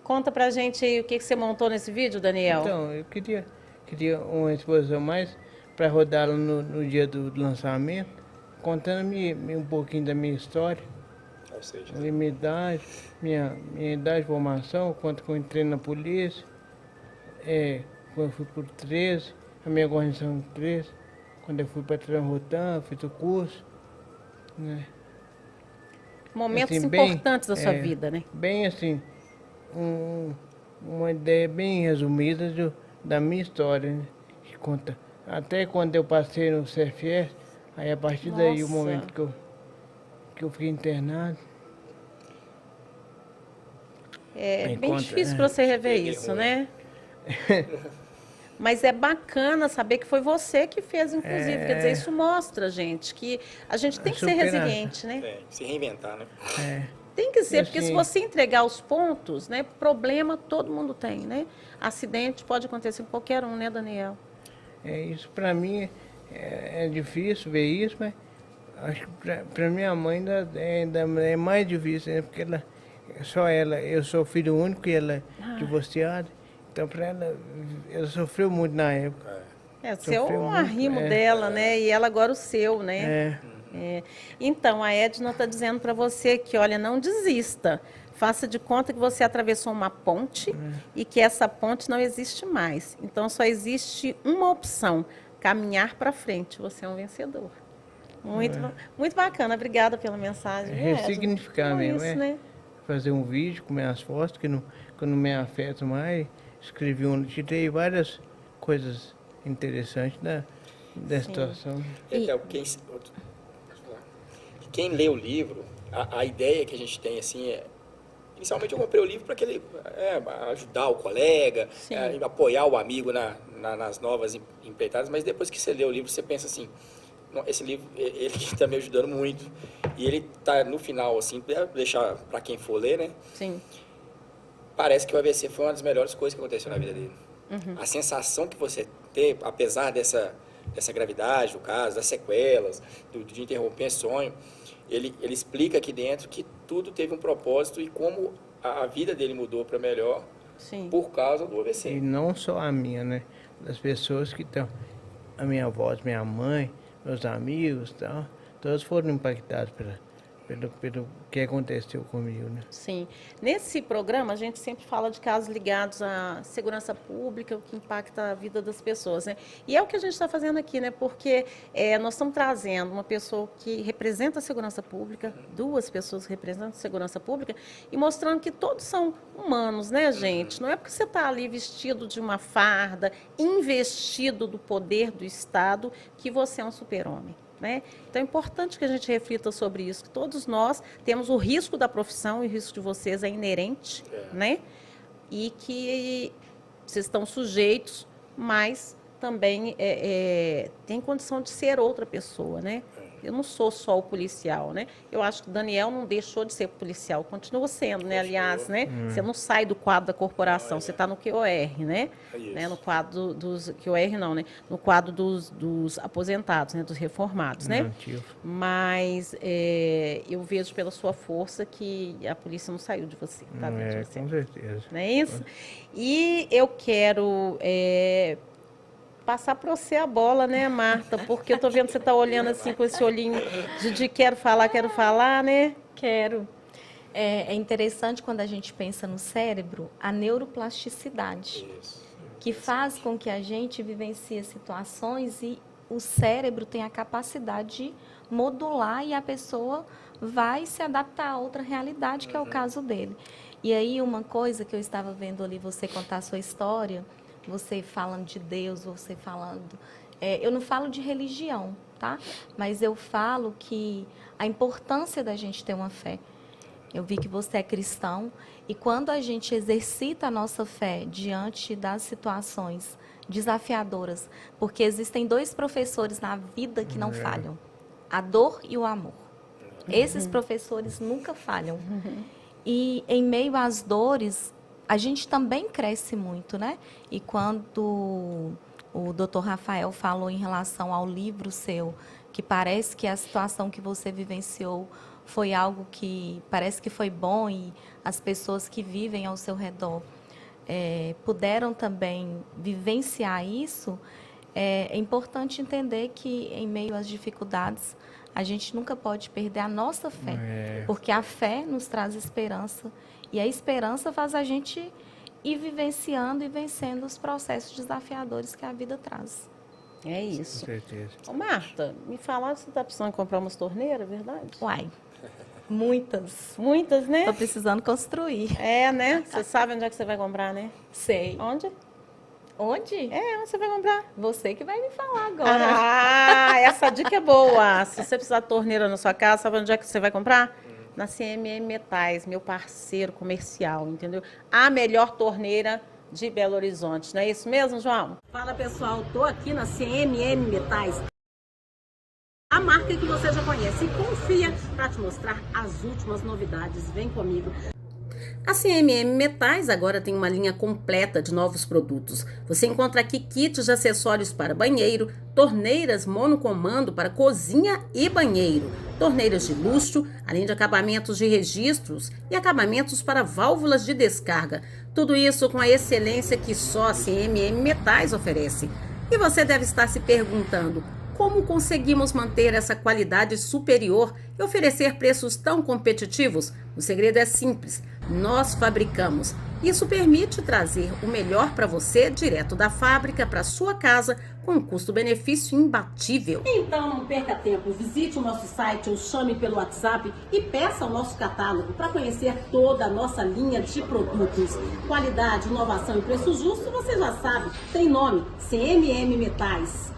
Conta pra gente aí o que você montou nesse vídeo, Daniel. Então, eu queria uma exposição mais para rodá-la no dia do lançamento, contando um pouquinho da minha história, Ou seja, minha idade, minha idade de formação, quanto que eu entrei na polícia, quando eu fui por 13, a minha guarnição de 13, quando eu fui para Transrotan, fiz o curso, né? Momentos Assim, importantes da sua vida, né? Bem assim, uma ideia bem resumida da minha história, né? Que conta até quando eu passei no CFS, aí a partir daí o Nossa. momento que eu fiquei internado. É Aí bem conta, difícil para você rever Peguei isso, ruim. né? Mas é bacana saber que foi você que fez, inclusive. Quer dizer, isso mostra, gente, que a gente tem que ser Superação. resiliente, né? se reinventar, né? Tem que ser, porque se Assim- você entregar os pontos, né? Problema todo mundo tem, né? Acidente pode acontecer com qualquer um, né, Daniel? Isso para mim é difícil ver isso, mas acho que para minha mãe ainda é mais difícil, né? Porque só ela, eu sou filho único e ela é divorciada, então para ela sofreu muito na época. Você é Sofreu um muito, arrimo dela, né? E ela agora o seu, né? É. Então, a Edna está dizendo para você que, olha, não desista. Faça de conta que você atravessou uma ponte e que essa ponte não existe mais. Então, só existe uma opção, caminhar para frente. Você é um vencedor. Muito bacana. Obrigada pela mensagem. viu, Edna? Ressignificar Então, mesmo, isso, né? Fazer um vídeo com minhas fotos, que não me afeta mais. Tirei várias coisas interessantes da situação. Quem lê o livro, a ideia que a gente tem, assim, inicialmente eu comprei o livro para ajudar o colega, apoiar o amigo nas novas empreitadas, mas depois que você lê o livro, você pensa assim, "Não, esse livro, ele está me ajudando muito." E ele está no final, assim, para deixar para quem for ler, né? Sim. Parece que o AVC foi uma das melhores coisas que aconteceu na vida dele. A sensação que você tem, apesar dessa gravidade do caso, das sequelas, de interromper sonho, ele explica aqui dentro que tudo teve um propósito e como a vida dele mudou para melhor por causa do AVC. E não só a minha, né? Das pessoas que estão, a minha avó, minha mãe, meus amigos, tal, todos foram impactados pelo que aconteceu comigo, né? Sim. Nesse programa, a gente sempre fala de casos ligados à segurança pública, o que impacta a vida das pessoas, né? E é o que a gente está fazendo aqui, né? Porque nós estamos trazendo uma pessoa que representa a segurança pública, duas pessoas que representam a segurança pública, e mostrando que todos são humanos, né, gente? Não é porque você está ali vestido de uma farda, investido do poder do Estado, que você é um super-homem. Né? Então é importante que a gente reflita sobre isso, que todos nós temos o risco da profissão e o risco de vocês é inerente, né? E que vocês estão sujeitos, mas também tem condição de ser outra pessoa, né? Eu não sou só o policial, né? Eu acho que o Daniel não deixou de ser policial, continua sendo, né? Aliás, né? Você não sai do quadro da corporação, você está no QOR, né? No quadro dos QOR não, né? No quadro dos aposentados, né? Dos reformados, né? Mas eu vejo pela sua força que a polícia não saiu de você, tá dentro de você. Com certeza. Não é isso? E eu quero passar para você a bola, né, Marta? Porque eu tô vendo que você está olhando assim com esse olhinho de quero falar, né? Quero. É interessante quando a gente pensa no cérebro, a neuroplasticidade, que faz com que a gente vivencie situações e o cérebro tem a capacidade de modular e a pessoa vai se adaptar a outra realidade, que é o caso dele. E aí uma coisa que eu estava vendo ali, você contar a sua história, você falando de Deus, você falando... eu não falo de religião, tá? Mas eu falo que a importância da gente ter uma fé. Eu vi que você é cristão e quando a gente exercita a nossa fé diante das situações desafiadoras, porque existem 2 professores na vida que não falham, a dor e o amor. Esses professores nunca falham. E em meio às dores, a gente também cresce muito, né? E quando o Dr. Rafael falou em relação ao livro seu, que parece que a situação que você vivenciou foi algo que parece que foi bom e as pessoas que vivem ao seu redor puderam também vivenciar isso, é importante entender que em meio às dificuldades a gente nunca pode perder a nossa fé, porque a fé nos traz esperança e a esperança faz a gente ir vivenciando e vencendo os processos desafiadores que a vida traz. É isso. Com certeza. Ô, Marta, me fala, você está precisando comprar umas torneiras, verdade? Uai, muitas. Muitas, né? Estou precisando construir. É, né? Você sabe onde é que você vai comprar, né? Sei. Onde? Onde? Onde você vai comprar? Você que vai me falar agora. Ah, essa dica é boa. Se você precisar de torneira na sua casa, sabe onde é que você vai comprar? Na CMM Metais, meu parceiro comercial, entendeu? A melhor torneira de Belo Horizonte, não é isso mesmo, João? Fala, pessoal, tô aqui na CMM Metais, a marca que você já conhece, e confia para te mostrar as últimas novidades. Vem comigo. A CMM Metais agora tem uma linha completa de novos produtos. Você encontra aqui kits de acessórios para banheiro, torneiras monocomando para cozinha e banheiro, torneiras de luxo, além de acabamentos de registros e acabamentos para válvulas de descarga. Tudo isso com a excelência que só a CMM Metais oferece. E você deve estar se perguntando: como conseguimos manter essa qualidade superior e oferecer preços tão competitivos? O segredo é simples: nós fabricamos. Isso permite trazer o melhor para você direto da fábrica para sua casa com um custo-benefício imbatível. Então não perca tempo, visite o nosso site ou chame pelo WhatsApp e peça o nosso catálogo para conhecer toda a nossa linha de produtos. Qualidade, inovação e preço justo, você já sabe, tem nome: CMM Metais.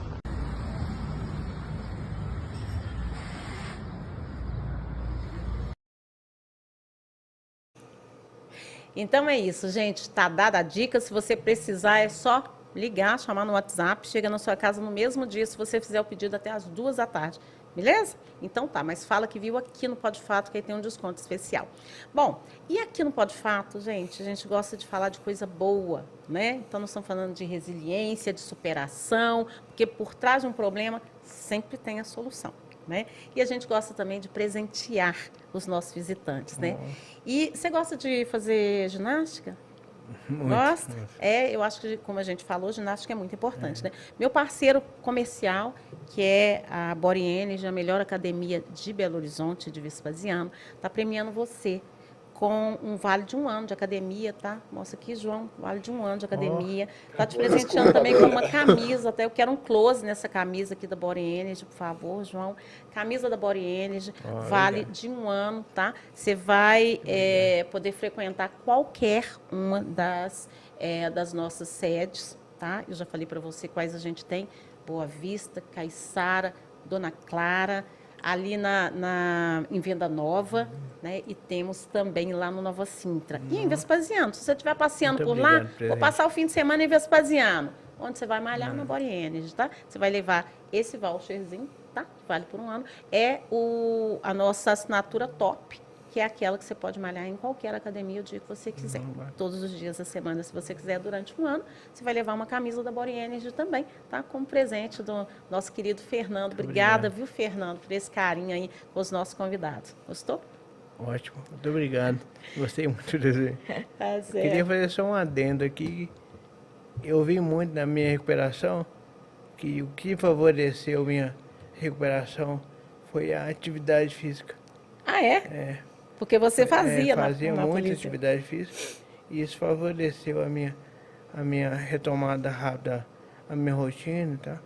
Então é isso, gente. Tá dada a dica. Se você precisar, é só ligar, chamar no WhatsApp. Chega na sua casa no mesmo dia, se você fizer o pedido até as 2 da tarde. Beleza? Então tá, mas fala que viu aqui no Pode Fato, que aí tem um desconto especial. Bom, e aqui no Pode Fato, gente, a gente gosta de falar de coisa boa, né? Então nós estamos falando de resiliência, de superação, porque por trás de um problema sempre tem a solução, né? E a gente gosta também de presentear os nossos visitantes, né? E você gosta de fazer ginástica? Muito, Gosta? muito. Eu acho que, como a gente falou, ginástica é muito importante, né? Meu parceiro comercial, que é a Body Energy, a melhor academia de Belo Horizonte, de Vespasiano, está premiando você com um vale de 1 ano de academia, tá? Mostra aqui, João, vale de 1 ano de academia. Tá te presenteando também com uma camisa, até eu quero um close nessa camisa aqui da Body Energy, por favor, João. Camisa da Body Energy, vale legal. de 1 ano, tá? Você vai poder frequentar qualquer uma das nossas sedes, tá? Eu já falei para você quais a gente tem: Boa Vista, Caiçara, Dona Clara, ali em Venda Nova, né? E temos também lá no Nova Sintra. E em Vespasiano, se você estiver passeando Muito por lá, obrigado, vou presente. passar o fim de semana em Vespasiano, onde você vai malhar na Body Energy, tá? Você vai levar esse voucherzinho, tá? Vale por 1 ano. É a nossa assinatura top, que é aquela que você pode malhar em qualquer academia o dia que você quiser. Todos os dias da semana, se você quiser, durante 1 ano. Você vai levar uma camisa da Body Energy também, tá? Como presente do nosso querido Fernando. Obrigada, viu, Fernando, por esse carinho aí com os nossos convidados. Gostou? Ótimo, muito obrigado. Gostei muito desse. Tá certo. Queria fazer só um adendo aqui. Eu vi muito na minha recuperação que o que favoreceu minha recuperação foi a atividade física. Ah, é? Porque você fazia fazia na muita polícia. atividade física e isso favoreceu a minha retomada rápida, a minha rotina, tá?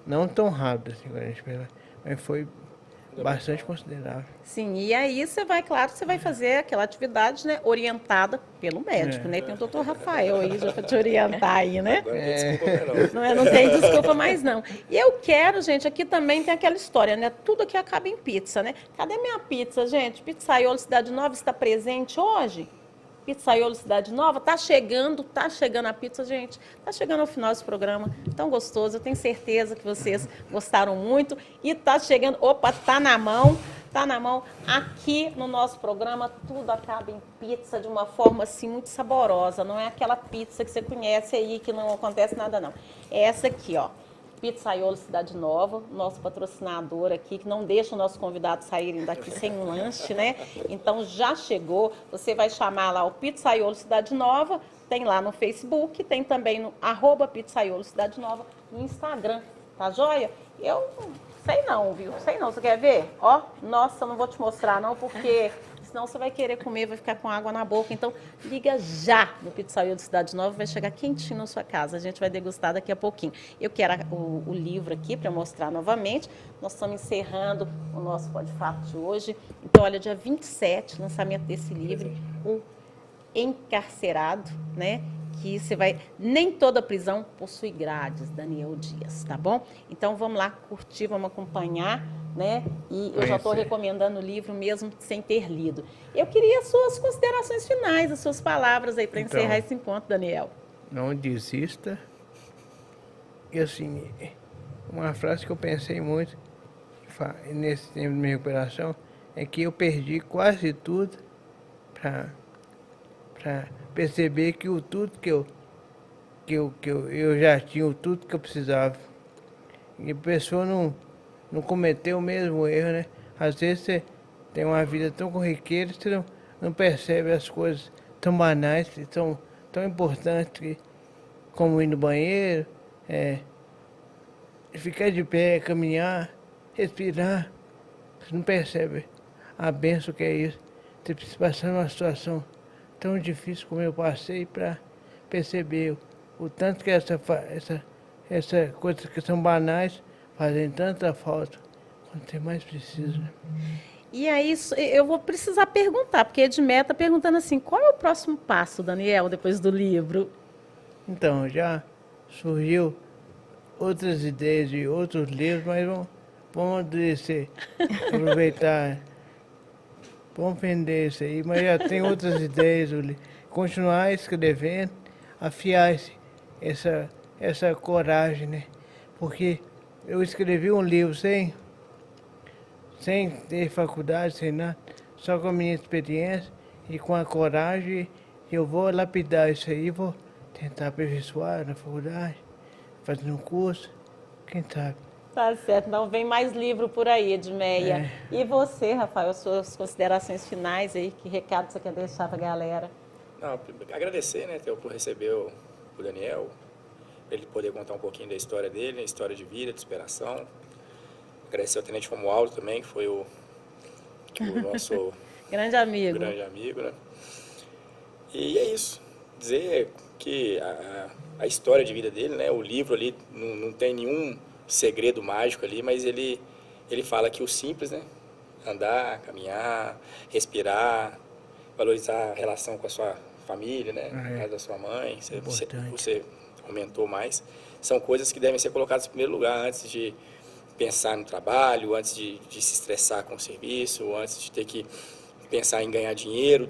Não tão rápida assim, quando a gente pensa, mas foi bastante considerável. Sim, e aí você vai, claro, você vai fazer aquela atividade, né, orientada pelo médico, né? Tem o doutor Rafael aí já para te orientar aí, né? Agora não tem desculpa mais não. Não tem desculpa mais, não. E eu quero, gente, aqui também tem aquela história, né? Tudo aqui acaba em pizza, né? Cadê minha pizza, gente? Pizzaiolo Cidade Nova está presente hoje? Pizzaiolo Cidade Nova, tá chegando a pizza, gente. Tá chegando ao final desse programa, tão gostoso. Eu tenho certeza que vocês gostaram muito. E tá chegando, opa, tá na mão. Aqui no nosso programa, tudo acaba em pizza de uma forma assim muito saborosa. Não é aquela pizza que você conhece aí que não acontece nada, não. É essa aqui, ó. Pizzaiolo Cidade Nova, nosso patrocinador aqui, que não deixa os nossos convidados saírem daqui sem um lanche, né? Então já chegou, você vai chamar lá o Pizzaiolo Cidade Nova, tem lá no Facebook, tem também no @Pizzaiolo Cidade Nova no Instagram, tá joia? Eu sei não, viu? Sei não, você quer ver? Ó, nossa, eu não vou te mostrar não, porque senão você vai querer comer, vai ficar com água na boca. Então, liga já no Pizzaiolo Cidade Nova, vai chegar quentinho na sua casa. A gente vai degustar daqui a pouquinho. Eu quero o livro aqui para mostrar novamente. Nós estamos encerrando o nosso Pode Fato de hoje. Então, olha, dia 27, lançamento desse livro, O Encarcerado, né? Que você vai... Nem toda prisão possui grades, Daniel Dias, tá bom? Então, vamos lá curtir, vamos acompanhar, né? E eu já estou recomendando o livro mesmo sem ter lido. Eu queria as suas considerações finais, as suas palavras aí para encerrar esse encontro, Daniel. Não desista. E assim, uma frase que eu pensei muito nesse tempo de minha recuperação é que eu perdi quase tudo para perceber que o tudo que eu já tinha, o tudo que eu precisava. E a pessoa não cometeu o mesmo erro, né? Às vezes você tem uma vida tão corriqueira, você não percebe as coisas tão banais, tão importantes, como ir no banheiro, ficar de pé, caminhar, respirar. Você não percebe a benção que é isso. Você precisa passar numa situação tão difícil como eu passei para perceber o tanto que essa coisas que são banais fazem tanta falta quando você mais precisa. E aí, eu vou precisar perguntar, porque Edmé está perguntando assim, qual é o próximo passo, Daniel, depois do livro? Então, já surgiu outras ideias de outros livros, mas vamos descer, aproveitar, vamos vender isso aí, mas já tem outras ideias, continuar escrevendo, afiar essa coragem, né? Porque eu escrevi um livro sem ter faculdade, sem nada, só com a minha experiência e com a coragem, eu vou lapidar isso aí, vou tentar aperfeiçoar na faculdade, fazendo um curso, quem sabe. Tá certo, não vem mais livro por aí, Edmeia. E você, Rafael, as suas considerações finais aí, que recado você quer deixar para a galera? Não, agradecer, né, por receber o Daniel, ele poder contar um pouquinho da história dele, a história de vida, de superação. Agradecer ao Tenente Romualdo também, que foi o nosso grande amigo, né? E é isso. Dizer que a história de vida dele, né, o livro ali, não tem nenhum segredo mágico ali, mas ele fala que o simples, né, andar, caminhar, respirar, valorizar a relação com a sua família, né, no caso da sua mãe, você comentou mais, são coisas que devem ser colocadas em primeiro lugar antes de pensar no trabalho, antes de se estressar com o serviço, antes de ter que pensar em ganhar dinheiro.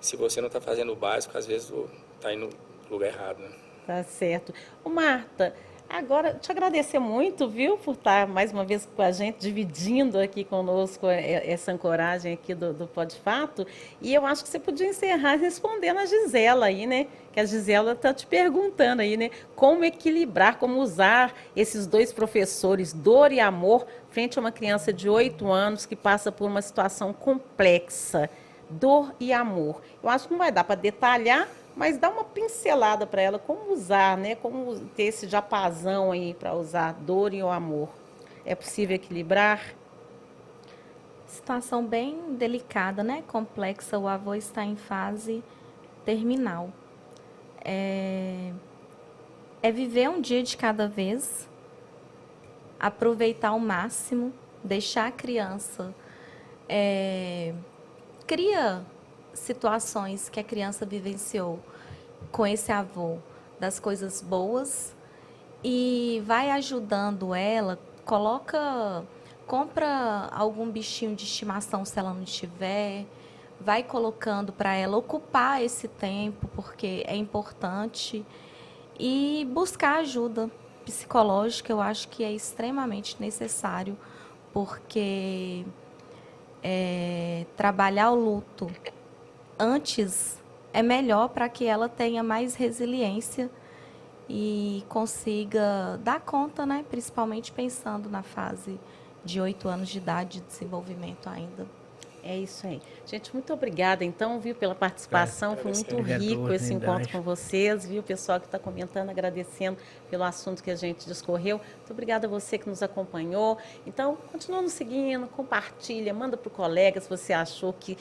Se você não está fazendo o básico, às vezes está indo no lugar errado, né? Tá certo. Ô, Marta, agora te agradecer muito, viu, por estar mais uma vez com a gente, dividindo aqui conosco essa ancoragem aqui do Pode Fato. E eu acho que você podia encerrar respondendo a Gisela aí, né? Que a Gisela está te perguntando aí, né? Como equilibrar, como usar esses dois professores, dor e amor, frente a uma criança de 8 anos que passa por uma situação complexa. Dor e amor. Eu acho que não vai dar para detalhar, mas dá uma pincelada para ela, como usar, né? Como ter esse japazão aí para usar dor e o amor. É possível equilibrar? Situação bem delicada, né? Complexa. O avô está em fase terminal. É viver um dia de cada vez, aproveitar ao máximo, deixar a criança, cria situações que a criança vivenciou com esse avô, das coisas boas, e vai ajudando ela, compra algum bichinho de estimação se ela não tiver, vai colocando para ela ocupar esse tempo, porque é importante, e buscar ajuda psicológica, eu acho que é extremamente necessário, porque trabalhar o luto antes é melhor para que ela tenha mais resiliência e consiga dar conta, né? Principalmente pensando na fase de 8 anos de idade de desenvolvimento ainda. É isso aí. Gente, muito obrigada, então, viu, pela participação. Foi muito rico esse encontro com vocês, viu, o pessoal que está comentando, agradecendo pelo assunto que a gente discorreu. Muito obrigada a você que nos acompanhou. Então, continua nos seguindo, compartilha, manda para o colega se você achou que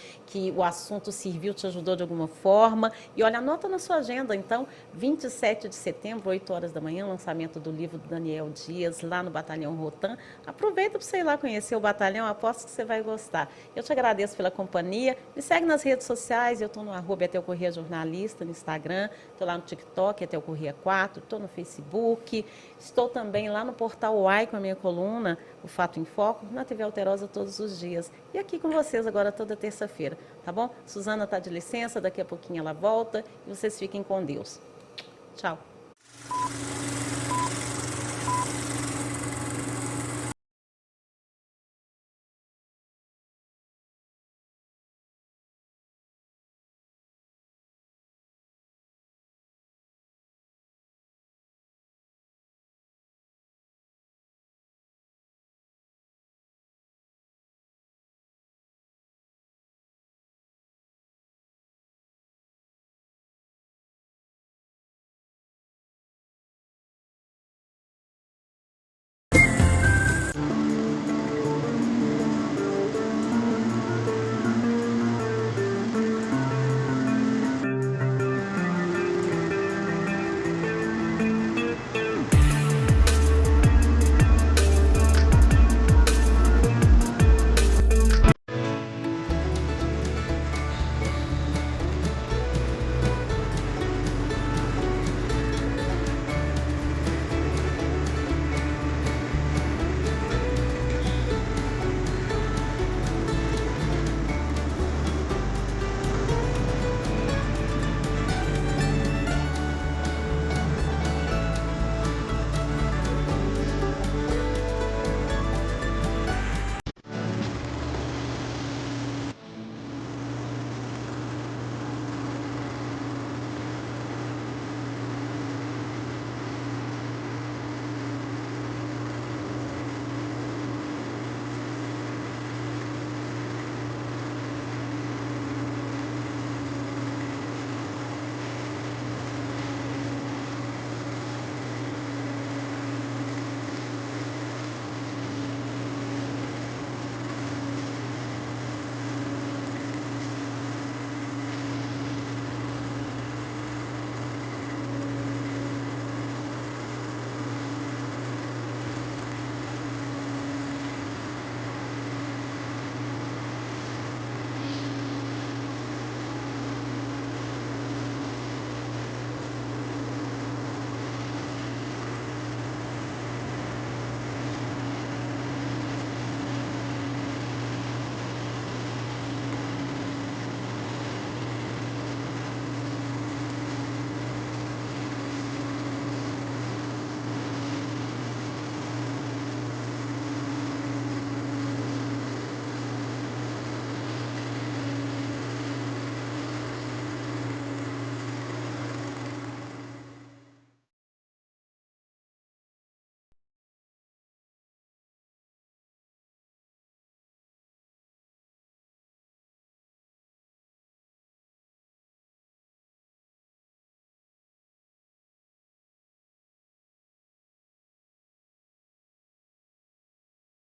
o assunto serviu, te ajudou de alguma forma. E olha, anota na sua agenda, então, 27 de setembro, 8 horas da manhã, lançamento do livro do Daniel Dias, lá no Batalhão Rotan. Aproveita para você ir lá conhecer o batalhão, aposto que você vai gostar. Eu te agradeço pela companhia. Me segue nas redes sociais, eu estou no @EtelCorrêa Jornalista, no Instagram, estou lá no TikTok, EtelCorrêa 4, estou no Facebook, estou também lá no portal UAI com a minha coluna, o Fato em Foco, na TV Alterosa todos os dias. E aqui com vocês agora toda terça-feira, tá bom? Suzana está de licença, daqui a pouquinho ela volta e vocês fiquem com Deus. Tchau.